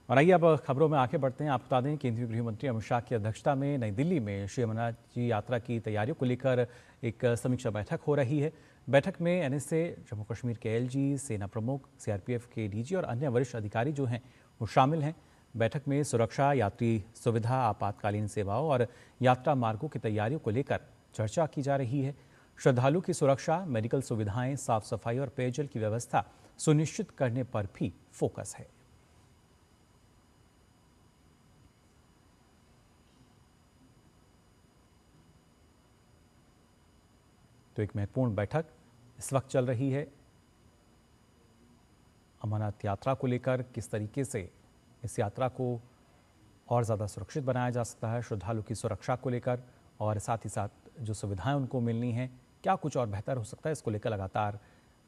और आइए अब खबरों में आगे बढ़ते हैं। आप बता दें केंद्रीय गृह मंत्री अमित शाह की अध्यक्षता में नई दिल्ली में श्री अमरनाथ जी यात्रा की तैयारियों को लेकर एक समीक्षा बैठक हो रही है। बैठक में एनएसए, जम्मू कश्मीर के एलजी, सेना प्रमुख, सीआरपीएफ के डीजी और अन्य वरिष्ठ अधिकारी जो हैं वो शामिल हैं। बैठक में सुरक्षा, यात्री सुविधा, आपातकालीन सेवाओं और यात्रा मार्गों की तैयारियों को लेकर चर्चा की जा रही है। श्रद्धालु की सुरक्षा, मेडिकल सुविधाएं, साफ सफाई और पेयजल की व्यवस्था सुनिश्चित करने पर भी फोकस है। तो एक महत्वपूर्ण बैठक इस वक्त चल रही है अमरनाथ यात्रा को लेकर। किस तरीके से इस यात्रा को और ज़्यादा सुरक्षित बनाया जा सकता है, श्रद्धालु की सुरक्षा को लेकर और साथ ही साथ जो सुविधाएं उनको मिलनी है, क्या कुछ और बेहतर हो सकता है, इसको लेकर लगातार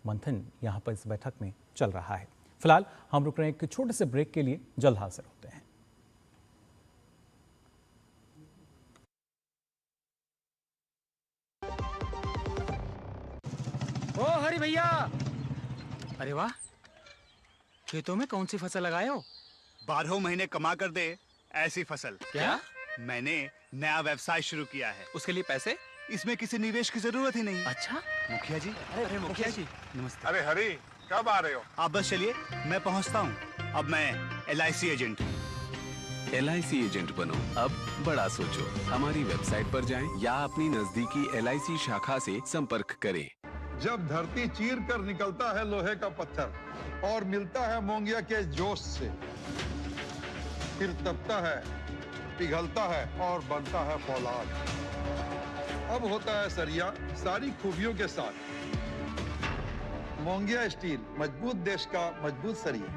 मंथन यहाँ पर इस बैठक में चल रहा है। फिलहाल हम रुक रहे हैं एक छोटे से ब्रेक के लिए, जल्द हाजिर होते हैं। ओ हरी भैया, अरे वाह, खेतों में कौन सी फसल लगाए हो? 12 महीने कमा कर दे ऐसी फसल। क्या? मैंने नया व्यवसाय शुरू किया है। उसके लिए पैसे? इसमें किसी निवेश की जरूरत ही नहीं। अच्छा मुखिया जी। अरे मुखिया जी नमस्ते। अरे हरी, कब आ रहे हो? आप बस चलिए, मैं पहुंचता हूं। अब मैं LIC एजेंट हूं। LIC एजेंट बनो, अब बड़ा सोचो। हमारी वेबसाइट पर जाएं या अपनी नजदीकी LIC शाखा से संपर्क करें। जब धरती चीर कर निकलता है लोहे का पत्थर और मिलता है मोंगिया के जोश से, फिर तपता है, पिघलता है और बनता है फौलाद। अब होता है सरिया सारी खूबियों के साथ। मोंगिया स्टील, मजबूत देश का मजबूत सरिया।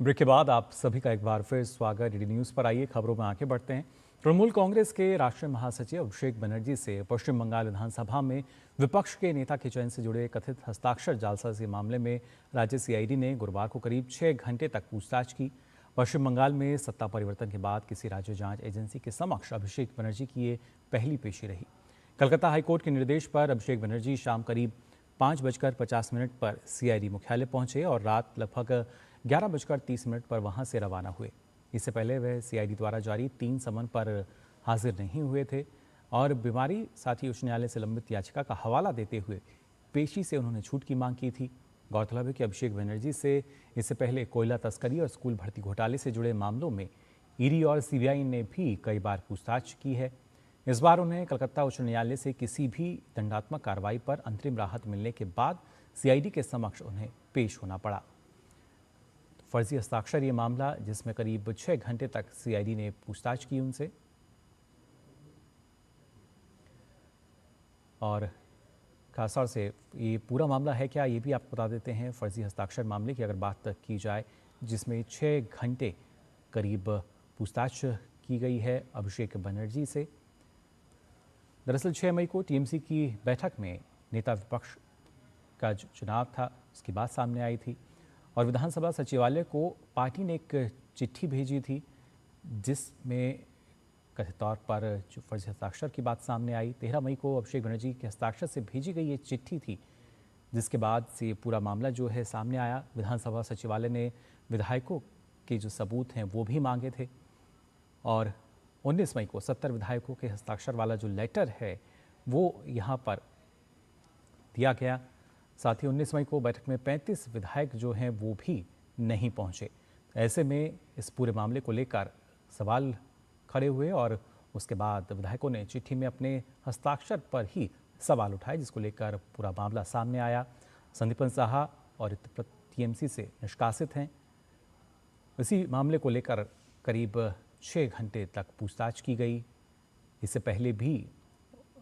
ब्रेक के बाद आप सभी का एक बार फिर स्वागत डीडी न्यूज़ पर। आइए खबरों में आगे बढ़ते हैं। तृणमूल कांग्रेस के राष्ट्रीय महासचिव अभिषेक बनर्जी से पश्चिम बंगाल विधानसभा में विपक्ष के नेता के चयन से जुड़े कथित हस्ताक्षर जालसाजी मामले में राज्य CID ने गुरुवार को करीब 6 घंटे तक पूछताछ की। पश्चिम बंगाल में सत्ता परिवर्तन के बाद किसी राज्य जांच एजेंसी के समक्ष अभिषेक बनर्जी की ये पहली पेशी रही। कलकत्ता हाईकोर्ट के निर्देश पर अभिषेक बनर्जी शाम करीब 5:50 पर CID मुख्यालय पहुंचे और रात लगभग 11:30 पर वहां से रवाना हुए। इससे पहले वह CID द्वारा जारी 3 समन पर हाजिर नहीं हुए थे और बीमारी साथ ही उच्च न्यायालय से लंबित याचिका का हवाला देते हुए पेशी से उन्होंने छूट की मांग की थी। गौरतलब है कि अभिषेक बनर्जी से इससे पहले कोयला तस्करी और स्कूल भर्ती घोटाले से जुड़े मामलों में ED और CBI ने भी कई बार पूछताछ की है। इस बार उन्हें कलकत्ता उच्च न्यायालय से किसी भी दंडात्मक कार्रवाई पर अंतरिम राहत मिलने के बाद CID के समक्ष उन्हें पेश होना पड़ा। फर्जी हस्ताक्षर ये मामला जिसमें करीब 6 घंटे तक CID ने पूछताछ की उनसे और खासतौर से ये पूरा मामला है क्या ये भी आपको बता देते हैं। फर्जी हस्ताक्षर मामले की अगर बात की जाए जिसमें 6 घंटे करीब पूछताछ की गई है अभिषेक बनर्जी से। दरअसल 6 मई को TMC की बैठक में नेता विपक्ष का जो चुनाव था उसकी बात सामने आई थी और विधानसभा सचिवालय को पार्टी ने एक चिट्ठी भेजी थी जिसमें कथित तौर पर जो फर्जी हस्ताक्षर की बात सामने आई। 13 मई को अभिषेक बनर्जी के हस्ताक्षर से भेजी गई ये चिट्ठी थी जिसके बाद से पूरा मामला जो है सामने आया। विधानसभा सचिवालय ने विधायकों के जो सबूत हैं वो भी मांगे थे और 19 मई को 70 विधायकों के हस्ताक्षर वाला जो लेटर है वो यहाँ पर दिया गया। साथ ही 19 मई को बैठक में 35 विधायक जो हैं वो भी नहीं पहुंचे। ऐसे में इस पूरे मामले को लेकर सवाल खड़े हुए और उसके बाद विधायकों ने चिट्ठी में अपने हस्ताक्षर पर ही सवाल उठाए, जिसको लेकर पूरा मामला सामने आया। संदीपन साहा और टीएमसी से निष्कासित हैं। इसी मामले को लेकर करीब 6 घंटे तक पूछताछ की गई। इससे पहले भी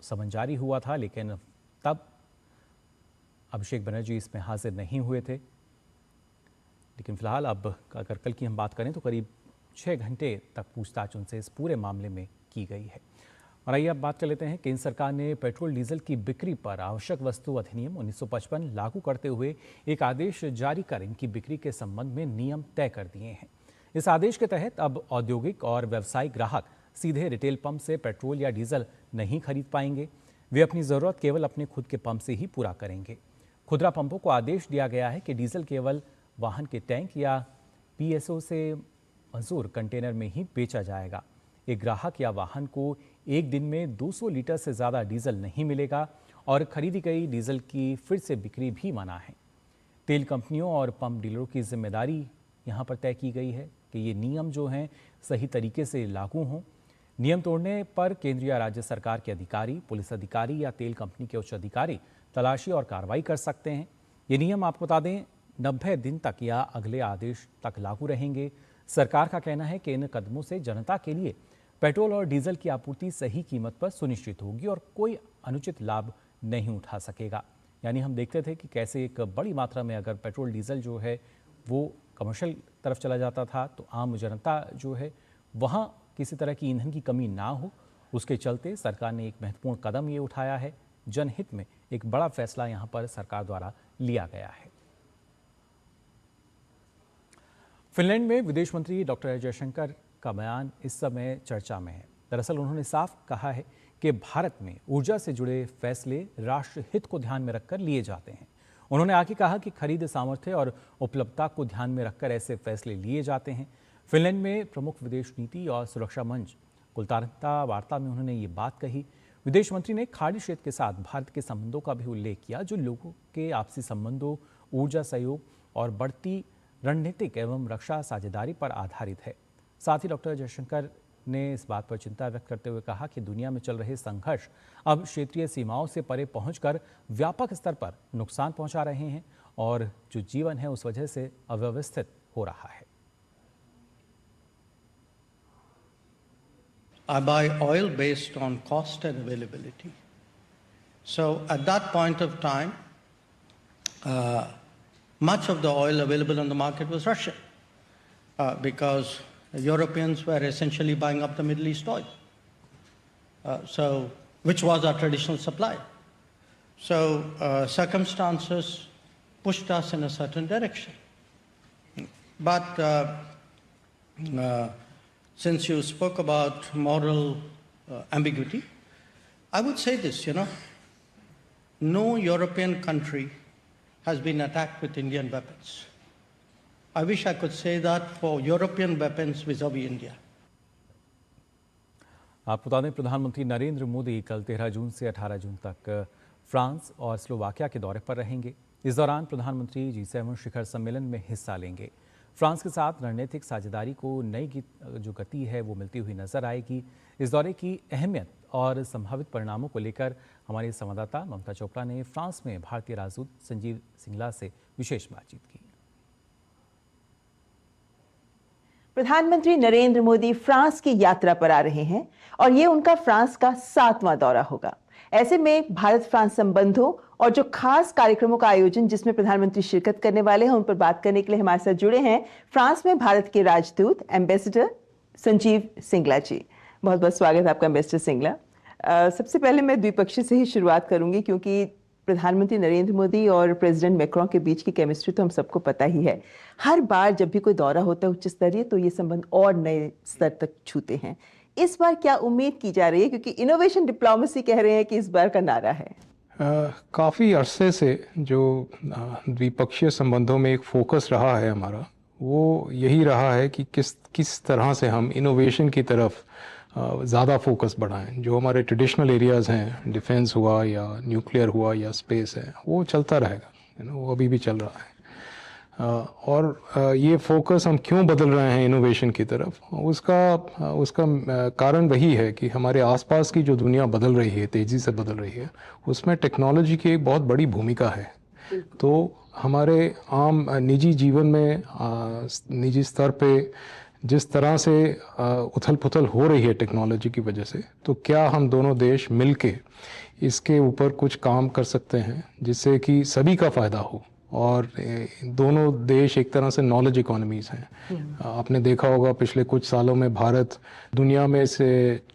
समन जारी हुआ था, लेकिन तब अभिषेक बनर्जी इसमें हाजिर नहीं हुए थे। लेकिन फिलहाल अब अगर कल की हम बात करें तो करीब 6 घंटे तक पूछताछ उनसे इस पूरे मामले में की गई है। और आइए अब बात कर लेते हैं। केंद्र सरकार ने पेट्रोल डीजल की बिक्री पर आवश्यक वस्तु अधिनियम 1955 लागू करते हुए एक आदेश जारी कर इनकी बिक्री के संबंध में नियम तय कर दिए हैं। इस आदेश के तहत अब औद्योगिक और व्यावसायिक ग्राहक सीधे रिटेल पंप से पेट्रोल या डीजल नहीं खरीद पाएंगे। वे अपनी ज़रूरत केवल अपने खुद के पंप से ही पूरा करेंगे। खुदरा पंपों को आदेश दिया गया है कि डीजल केवल वाहन के टैंक या पीएसओ से मंजूर कंटेनर में ही बेचा जाएगा। एक ग्राहक या वाहन को एक दिन में 200 लीटर से ज़्यादा डीजल नहीं मिलेगा और खरीदी गई डीजल की फिर से बिक्री भी मना है। तेल कंपनियों और पंप डीलरों की जिम्मेदारी यहाँ पर तय की गई है कि ये नियम जो हैं सही तरीके से लागू हों। नियम तोड़ने पर केंद्रीय या राज्य सरकार के अधिकारी, पुलिस अधिकारी या तेल कंपनी के उच्च अधिकारी तलाशी और कार्रवाई कर सकते हैं। ये नियम आपको बता दें 90 दिन तक या अगले आदेश तक लागू रहेंगे। सरकार का कहना है कि इन कदमों से जनता के लिए पेट्रोल और डीजल की आपूर्ति सही कीमत पर सुनिश्चित होगी और कोई अनुचित लाभ नहीं उठा सकेगा। यानी हम देखते थे कि कैसे एक बड़ी मात्रा में अगर पेट्रोल डीजल जो है वो कमर्शियल तरफ चला जाता था तो आम जनता जो है वहाँ किसी तरह की ईंधन की कमी ना हो। उसके चलते सरकार ने एक महत्वपूर्ण कदम ये उठाया है। जनहित में एक बड़ा फैसला यहाँ पर सरकार द्वारा लिया गया है। फिनलैंड में विदेश मंत्री डॉक्टर एस जयशंकर का बयान इस समय चर्चा में है। दरअसल उन्होंने साफ कहा है कि भारत में ऊर्जा से जुड़े फैसले राष्ट्र हित को ध्यान में रखकर लिए जाते हैं। उन्होंने आगे कहा कि खरीद सामर्थ्य और उपलब्धता को ध्यान में रखकर ऐसे फैसले लिए जाते हैं। फिनलैंड में प्रमुख विदेश नीति और सुरक्षा मंच कुलतारंता वार्ता में उन्होंने ये बात कही। विदेश मंत्री ने खाड़ी क्षेत्र के साथ भारत के संबंधों का भी उल्लेख किया, जो लोगों के आपसी संबंधों, ऊर्जा सहयोग और बढ़ती रणनीतिक एवं रक्षा साझेदारी पर आधारित है। साथ ही डॉक्टर जयशंकर ने इस बात पर चिंता व्यक्त करते हुए कहा कि दुनिया में चल रहे संघर्ष अब क्षेत्रीय सीमाओं से परे पहुंचकर व्यापक स्तर पर नुकसान पहुंचा रहे हैं और जो जीवन है उस वजह से अव्यवस्थित हो रहा है। I buy oil based on cost and availability. So at that point of time, much of the oil available on the market was Russian because Europeans were essentially buying up the Middle East oil, which was our traditional supply. So circumstances pushed us in a certain direction. But since you spoke about moral ambiguity, I would say this, no European country has been attacked with Indian weapons. I wish I could say that for European weapons vis-a-vis India. आपको बता दें प्रधानमंत्री नरेंद्र मोदी कल 13 जून से 18 जून तक France और Slovakia के दौरे पर रहेंगे। इस दौरान प्रधानमंत्री G7 शिखर सम्मेलन में हिस्सा लेंगे। फ्रांस के साथ रणनीतिक साझेदारी को नई जो गति है वो मिलती हुई नजर आएगी। इस दौरे की अहमियत और संभावित परिणामों को लेकर हमारे संवाददाता ममता चोपड़ा ने फ्रांस में भारतीय राजदूत संजीव सिंगला से विशेष बातचीत की। प्रधानमंत्री नरेंद्र मोदी फ्रांस की यात्रा पर आ रहे हैं और ये उनका फ्रांस का 7वां दौरा होगा। ऐसे में भारत फ्रांस संबंधों और जो खास कार्यक्रमों का आयोजन जिसमें प्रधानमंत्री शिरकत करने वाले हैं उन पर बात करने के लिए हमारे साथ जुड़े हैं फ्रांस में भारत के राजदूत एम्बेसडर संजीव सिंगला जी। बहुत बहुत स्वागत है आपका एम्बेसडर सिंगला। सबसे पहले मैं द्विपक्षीय से ही शुरुआत करूंगी क्योंकि प्रधानमंत्री नरेंद्र मोदी और प्रेसिडेंट मैक्रोन के बीच की केमिस्ट्री तो हम सबको पता ही है। हर बार जब भी कोई दौरा होता है उच्च स्तरीय तो ये संबंध और नए स्तर तक छूते हैं। इस बार क्या उम्मीद की जा रही है, क्योंकि इनोवेशन डिप्लोमेसी कह रहे हैं कि इस बार का नारा है? काफ़ी अरसे से जो द्विपक्षीय संबंधों में एक फोकस रहा है हमारा, वो यही रहा है कि किस तरह से हम इनोवेशन की तरफ ज़्यादा फोकस बढ़ाएं। जो हमारे ट्रेडिशनल एरियाज़ हैं, डिफेंस हुआ या न्यूक्लियर हुआ या स्पेस है, वो चलता रहेगा, वो अभी भी चल रहा है। और ये फोकस हम क्यों बदल रहे हैं इनोवेशन की तरफ, उसका कारण वही है कि हमारे आसपास की जो दुनिया बदल रही है, तेज़ी से बदल रही है, उसमें टेक्नोलॉजी की एक बहुत बड़ी भूमिका है। तो हमारे आम निजी जीवन में, निजी स्तर पे जिस तरह से उथल पुथल हो रही है टेक्नोलॉजी की वजह से, तो क्या हम दोनों देश मिलके इसके ऊपर कुछ काम कर सकते हैं जिससे कि सभी का फ़ायदा हो। और दोनों देश एक तरह से नॉलेज इकोनॉमीज़ हैं। आपने देखा होगा पिछले कुछ सालों में भारत दुनिया में से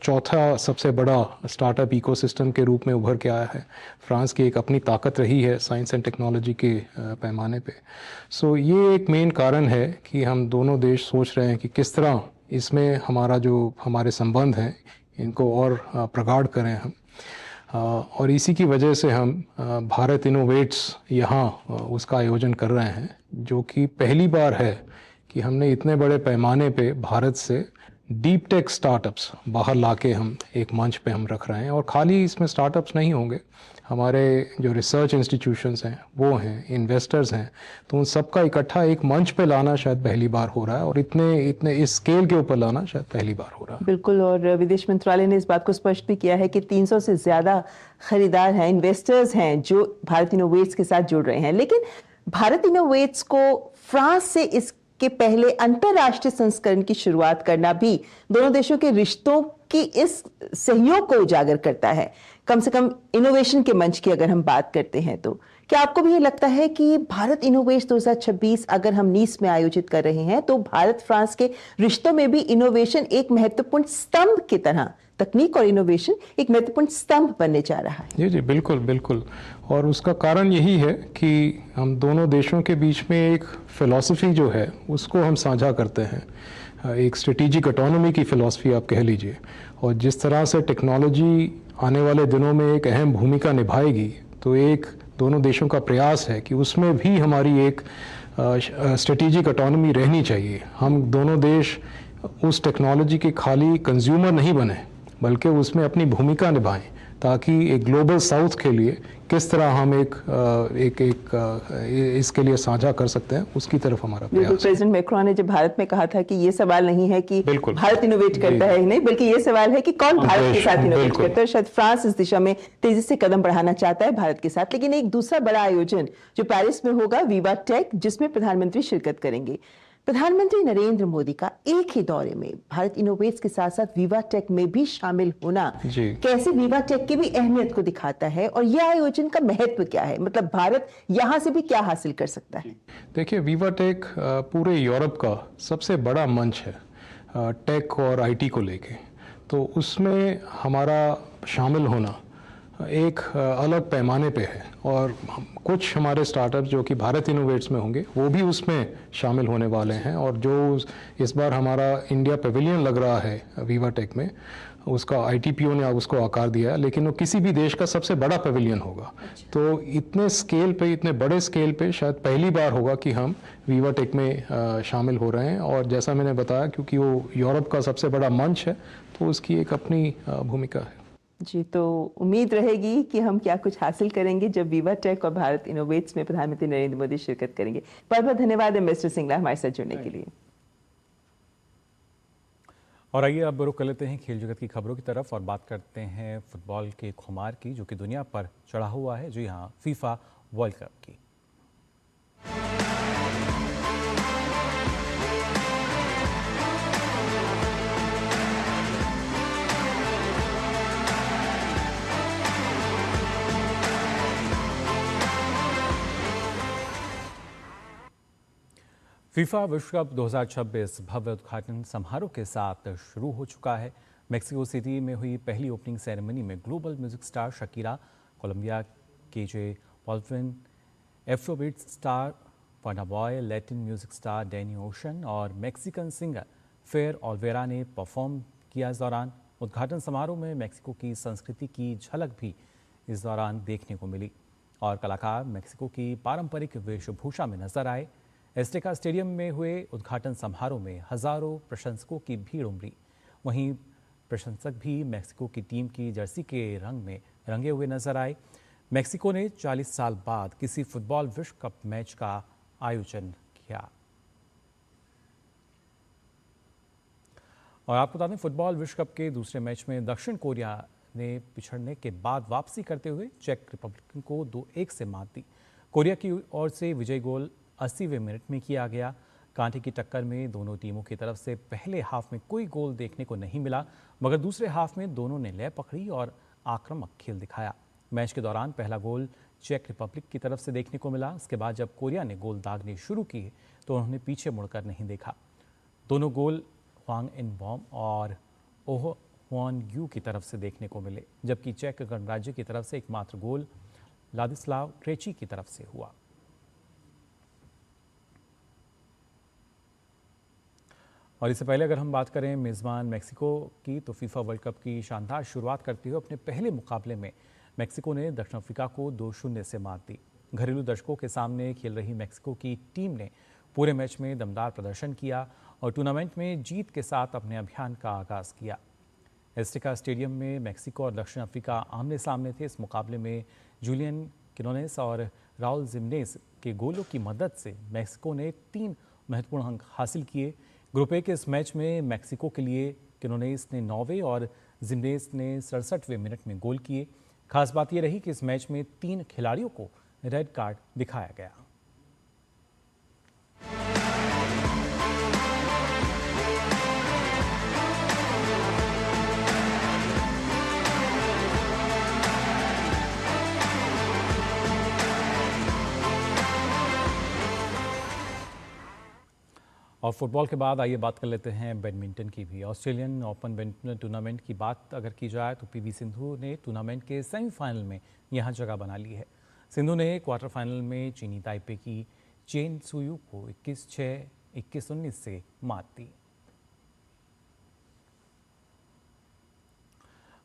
चौथा सबसे बड़ा स्टार्टअप इकोसिस्टम के रूप में उभर के आया है। फ्रांस की एक अपनी ताकत रही है साइंस एंड टेक्नोलॉजी के पैमाने पे। सो ये एक मेन कारण है कि हम दोनों देश सोच रहे हैं कि किस तरह इसमें हमारे संबंध हैं इनको और प्रगाढ़ करें हम। और इसी की वजह से हम भारत इनोवेट्स यहाँ उसका आयोजन कर रहे हैं, जो कि पहली बार है कि हमने इतने बड़े पैमाने पे भारत से डीप टेक स्टार्टअप्स बाहर लाके हम एक मंच पे हम रख रहे हैं। और खाली इसमें स्टार्टअप्स नहीं होंगे, हमारे जो रिसर्च इंस्टीट्यूशंस हैं वो हैं, इन्वेस्टर्स हैं, तो उन सबका इकट्ठा एक मंच पे लाना शायद पहली बार हो रहा है, और इतने इस स्केल के ऊपर लाना शायद पहली बार हो रहा है। बिल्कुल। और विदेश मंत्रालय ने इस बात को स्पष्ट भी किया है कि 300 से ज़्यादा खरीदार हैं, इन्वेस्टर्स हैं जो भारत इनोवेट्स के साथ जुड़ रहे हैं। लेकिन भारत इनोवेट्स को फ्रांस से इसके पहले अंतर्राष्ट्रीय संस्करण की शुरुआत करना भी दोनों देशों के रिश्तों की इस सहयोग को उजागर करता है। कम से कम इनोवेशन के मंच की अगर हम बात करते हैं तो क्या आपको भी ये लगता है कि भारत इनोवेट्स 2026 अगर हम नीस में आयोजित कर रहे हैं तो भारत फ्रांस के रिश्तों में भी इनोवेशन एक महत्वपूर्ण स्तंभ की तरह, तकनीक और इनोवेशन एक महत्वपूर्ण स्तंभ बनने जा रहा है? जी बिल्कुल बिल्कुल। और उसका कारण यही है कि हम दोनों देशों के बीच में एक फिलॉसफी जो है उसको हम साझा करते हैं। एक स्ट्रेटेजिक ऑटोनॉमी की फ़िलॉसफी आप कह लीजिए। और जिस तरह से टेक्नोलॉजी आने वाले दिनों में एक अहम भूमिका निभाएगी, तो एक दोनों देशों का प्रयास है कि उसमें भी हमारी एक स्ट्रेटेजिक ऑटोनॉमी रहनी चाहिए। हम दोनों देश उस टेक्नोलॉजी के खाली कंज्यूमर नहीं बने, बल्कि उसमें अपनी भूमिका निभाएं, ताकि एक ग्लोबल साउथ के लिए किस तरह हम इसके लिए साझा कर सकते हैं, उसकी तरफ हमारा प्रयास। प्रेसिडेंट मैक्रोन ने जब भारत में कहा था कि ये सवाल नहीं है कि भारत इनोवेट करता है नहीं, बल्कि ये सवाल है कि कौन भारत के साथ इनोवेट करता है। शायद फ्रांस इस दिशा में तेजी से कदम बढ़ाना चाहता है भारत के साथ। लेकिन एक दूसरा बड़ा आयोजन जो पेरिस में होगा, विवा टेक, जिसमें प्रधानमंत्री शिरकत करेंगे। प्रधानमंत्री नरेंद्र मोदी का एक ही दौरे में भारत इनोवेट्स के साथ साथ विवा टेक में भी शामिल होना कैसे विवा टेक की भी अहमियत को दिखाता है, और यह आयोजन का महत्व क्या है? मतलब भारत यहां से भी क्या हासिल कर सकता है? देखिए, विवा टेक पूरे यूरोप का सबसे बड़ा मंच है टेक और आईटी को लेके। तो उसमें हमारा शामिल होना एक अलग पैमाने पे है, और कुछ हमारे स्टार्टअप जो कि भारत इनोवेट्स में होंगे वो भी उसमें शामिल होने वाले हैं। और जो इस बार हमारा इंडिया पेविलियन लग रहा है विवा टेक में, उसका ITPO ने उसको आकार दिया है, लेकिन वो किसी भी देश का सबसे बड़ा पेविलियन होगा। तो इतने स्केल पे, इतने बड़े स्केल पे शायद पहली बार होगा कि हम विवा टेक में शामिल हो रहे हैं। और जैसा मैंने बताया, क्योंकि वो यूरोप का सबसे बड़ा मंच है, तो उसकी एक अपनी भूमिका है। जी, तो उम्मीद रहेगी कि हम क्या कुछ हासिल करेंगे जब विवा टेक और भारत इनोवेट्स में प्रधानमंत्री नरेंद्र मोदी शिरकत करेंगे। बहुत बहुत धन्यवाद मिस्टर सिंगला हमारे साथ जुड़ने के लिए। और आइए अब रुख कर लेते हैं खेल जगत की खबरों की तरफ और बात करते हैं फुटबॉल के खुमार की, जो कि दुनिया पर चढ़ा हुआ है। जी हाँ, फीफा वर्ल्ड कप की। फीफा विश्व कप 2026 भव्य उद्घाटन समारोह के साथ शुरू हो चुका है। मेक्सिको सिटी में हुई पहली ओपनिंग सेरेमनी में global music star Shakira, Colombia KJ Balvin, Afrobeat star Burna Boy, Latin music star Danny Ocean और मैक्सिकन सिंगर फेयर ओलिवेरा ने परफॉर्म किया। इस दौरान उद्घाटन समारोह में मेक्सिको की संस्कृति की झलक भी इस दौरान देखने को मिली और कलाकार मेक्सिको की पारंपरिक वेशभूषा में नजर आए। एस्टेका स्टेडियम में हुए उद्घाटन समारोह में हजारों प्रशंसकों की भीड़ उमड़ी। वहीं प्रशंसक भी मैक्सिको की टीम की जर्सी के रंग में रंगे हुए नजर आए। मैक्सिको ने 40 साल बाद किसी फुटबॉल विश्व कप मैच का आयोजन किया। और आपको बता दें, फुटबॉल विश्व कप के दूसरे मैच में दक्षिण कोरिया ने पिछड़ने के बाद वापसी करते हुए चेक रिपब्लिक को 2-1 से मात दी। कोरिया की ओर से विजय गोल 80वें मिनट में किया गया। कांटे की टक्कर में दोनों टीमों की तरफ से पहले हाफ में कोई गोल देखने को नहीं मिला, मगर दूसरे हाफ में दोनों ने लय पकड़ी और आक्रामक खेल दिखाया। मैच के दौरान पहला गोल चेक रिपब्लिक की तरफ से देखने को मिला। इसके बाद जब कोरिया ने गोल दागने शुरू किए तो उन्होंने पीछे मुड़कर नहीं देखा। दोनों गोल वांग इन बॉम और ओह ह्वान यू की तरफ से देखने को मिले, जबकि चेक गणराज्य की तरफ से एकमात्र गोल लादिस्लाव क्रेची की तरफ से हुआ। और इससे पहले अगर हम बात करें मेज़बान मैक्सिको की, तो फीफा वर्ल्ड कप की शानदार शुरुआत करते हुए अपने पहले मुकाबले में मैक्सिको ने दक्षिण अफ्रीका को 2-0 से मात दी। घरेलू दर्शकों के सामने खेल रही मैक्सिको की टीम ने पूरे मैच में दमदार प्रदर्शन किया और टूर्नामेंट में जीत के साथ अपने अभियान का आगाज किया। एस्टेका स्टेडियम में मैक्सिको और दक्षिण अफ्रीका आमने सामने थे। इस मुकाबले में जूलियन किनोनेस और राउल जिमेनेज के गोलों की मदद से मैक्सिको ने 3 महत्वपूर्ण अंक हासिल किए। ग्रुप ए के इस मैच में मैक्सिको के लिए किनोनेस ने 9वें और जिमेनेज ने 67वें मिनट में गोल किए। खास बात यह रही कि इस मैच में 3 खिलाड़ियों को रेड कार्ड दिखाया गया। और फुटबॉल के बाद आइए बात कर लेते हैं बैडमिंटन की भी। ऑस्ट्रेलियन ओपन बैडमिंटन टूर्नामेंट की बात अगर की जाए तो पीवी सिंधु ने टूर्नामेंट के सेमीफाइनल में यहां जगह बना ली है। सिंधु ने क्वार्टर फाइनल में चीनी ताइपे की चेन सुयू को 21-6, 21-19 से मात दी।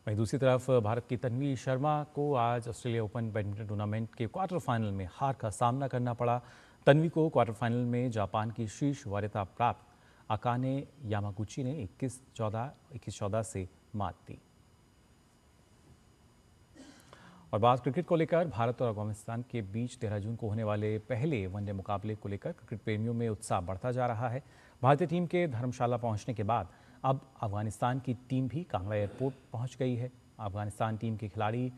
वहीं दूसरी तरफ भारत की तन्वी शर्मा को आज ऑस्ट्रेलिया ओपन बैडमिंटन टूर्नामेंट के क्वार्टर फाइनल में हार का सामना करना पड़ा। तन्वी को क्वार्टर फाइनल में जापान की शीर्ष वरीयता प्राप्त अकाने यामागुची ने 21-14 से मात दी। और बात क्रिकेट को लेकर, भारत और अफगानिस्तान के बीच 13 जून को होने वाले पहले वनडे मुकाबले को लेकर क्रिकेट प्रेमियों में उत्साह बढ़ता जा रहा है। भारतीय टीम के धर्मशाला पहुंचने के बाद अब अफगानिस्तान की टीम भी कांगड़ा एयरपोर्ट पहुंच गई है। अफगानिस्तान टीम के खिलाड़ी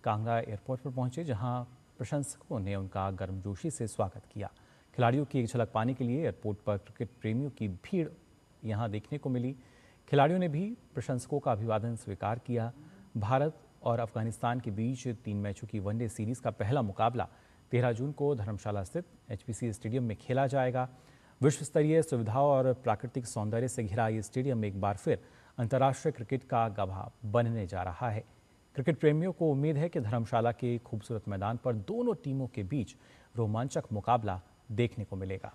कांगड़ा एयरपोर्ट पर पहुंचे, जहां प्रशंसकों ने उनका गर्मजोशी से स्वागत किया। खिलाड़ियों की एक झलक पाने के लिए एयरपोर्ट पर क्रिकेट प्रेमियों की भीड़ यहां देखने को मिली। खिलाड़ियों ने भी प्रशंसकों का अभिवादन स्वीकार किया। भारत और अफगानिस्तान के बीच 3 मैचों की वनडे सीरीज का पहला मुकाबला 13 जून को धर्मशाला स्थित HPC स्टेडियम में खेला जाएगा। विश्व स्तरीय सुविधाओं और प्राकृतिक सौंदर्य से घिरा ये स्टेडियम एक बार फिर अंतर्राष्ट्रीय क्रिकेट का गवाह बनने जा रहा है। क्रिकेट प्रेमियों को उम्मीद है कि धर्मशाला के खूबसूरत मैदान पर दोनों टीमों के बीच रोमांचक मुकाबला देखने को मिलेगा।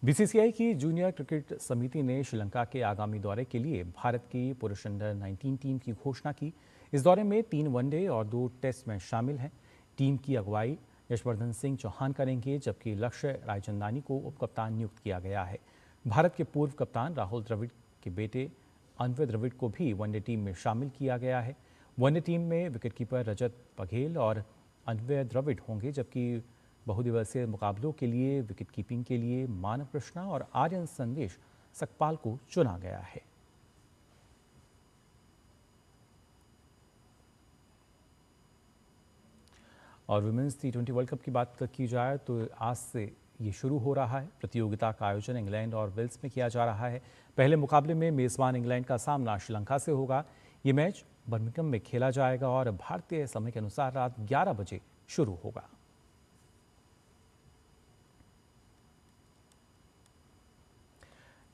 बीसीसीआई की जूनियर क्रिकेट समिति ने श्रीलंका के आगामी दौरे के लिए भारत की पुरुष अंडर 19 टीम की घोषणा की। इस दौरे में 3 वनडे और 2 टेस्ट मैच शामिल हैं। टीम की अगुवाई यशवर्धन सिंह चौहान करेंगे, जबकि लक्ष्य रायचंदानी को उप कप्तान नियुक्त किया गया है। भारत के पूर्व कप्तान राहुल द्रविड़ के बेटे अन्वय द्रविड़ को भी वनडे टीम में शामिल किया गया है। वनडे टीम में विकेटकीपर रजत बघेल और अन्वय द्रविड़ होंगे, जबकि बहुदिवसीय मुकाबलों के लिए विकेट कीपिंग के लिए मानव कृष्णा और आर्यन संदेश सकपाल को चुना गया है। और वुमेन्स T20 वर्ल्ड कप की बात की जाए तो आज से ये शुरू हो रहा है। प्रतियोगिता का आयोजन इंग्लैंड और वेल्स में किया जा रहा है। पहले मुकाबले में मेजबान इंग्लैंड का सामना श्रीलंका से होगा। ये मैच बर्मिंघम में खेला जाएगा और भारतीय समय के अनुसार रात 11 बजे शुरू होगा।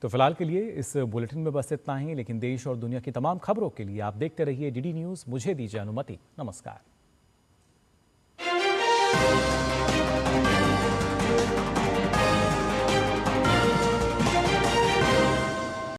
तो फिलहाल के लिए इस बुलेटिन में बस इतना ही, लेकिन देश और दुनिया की तमाम खबरों के लिए आप देखते रहिए DD न्यूज़। मुझे दीजिए अनुमति। नमस्कार।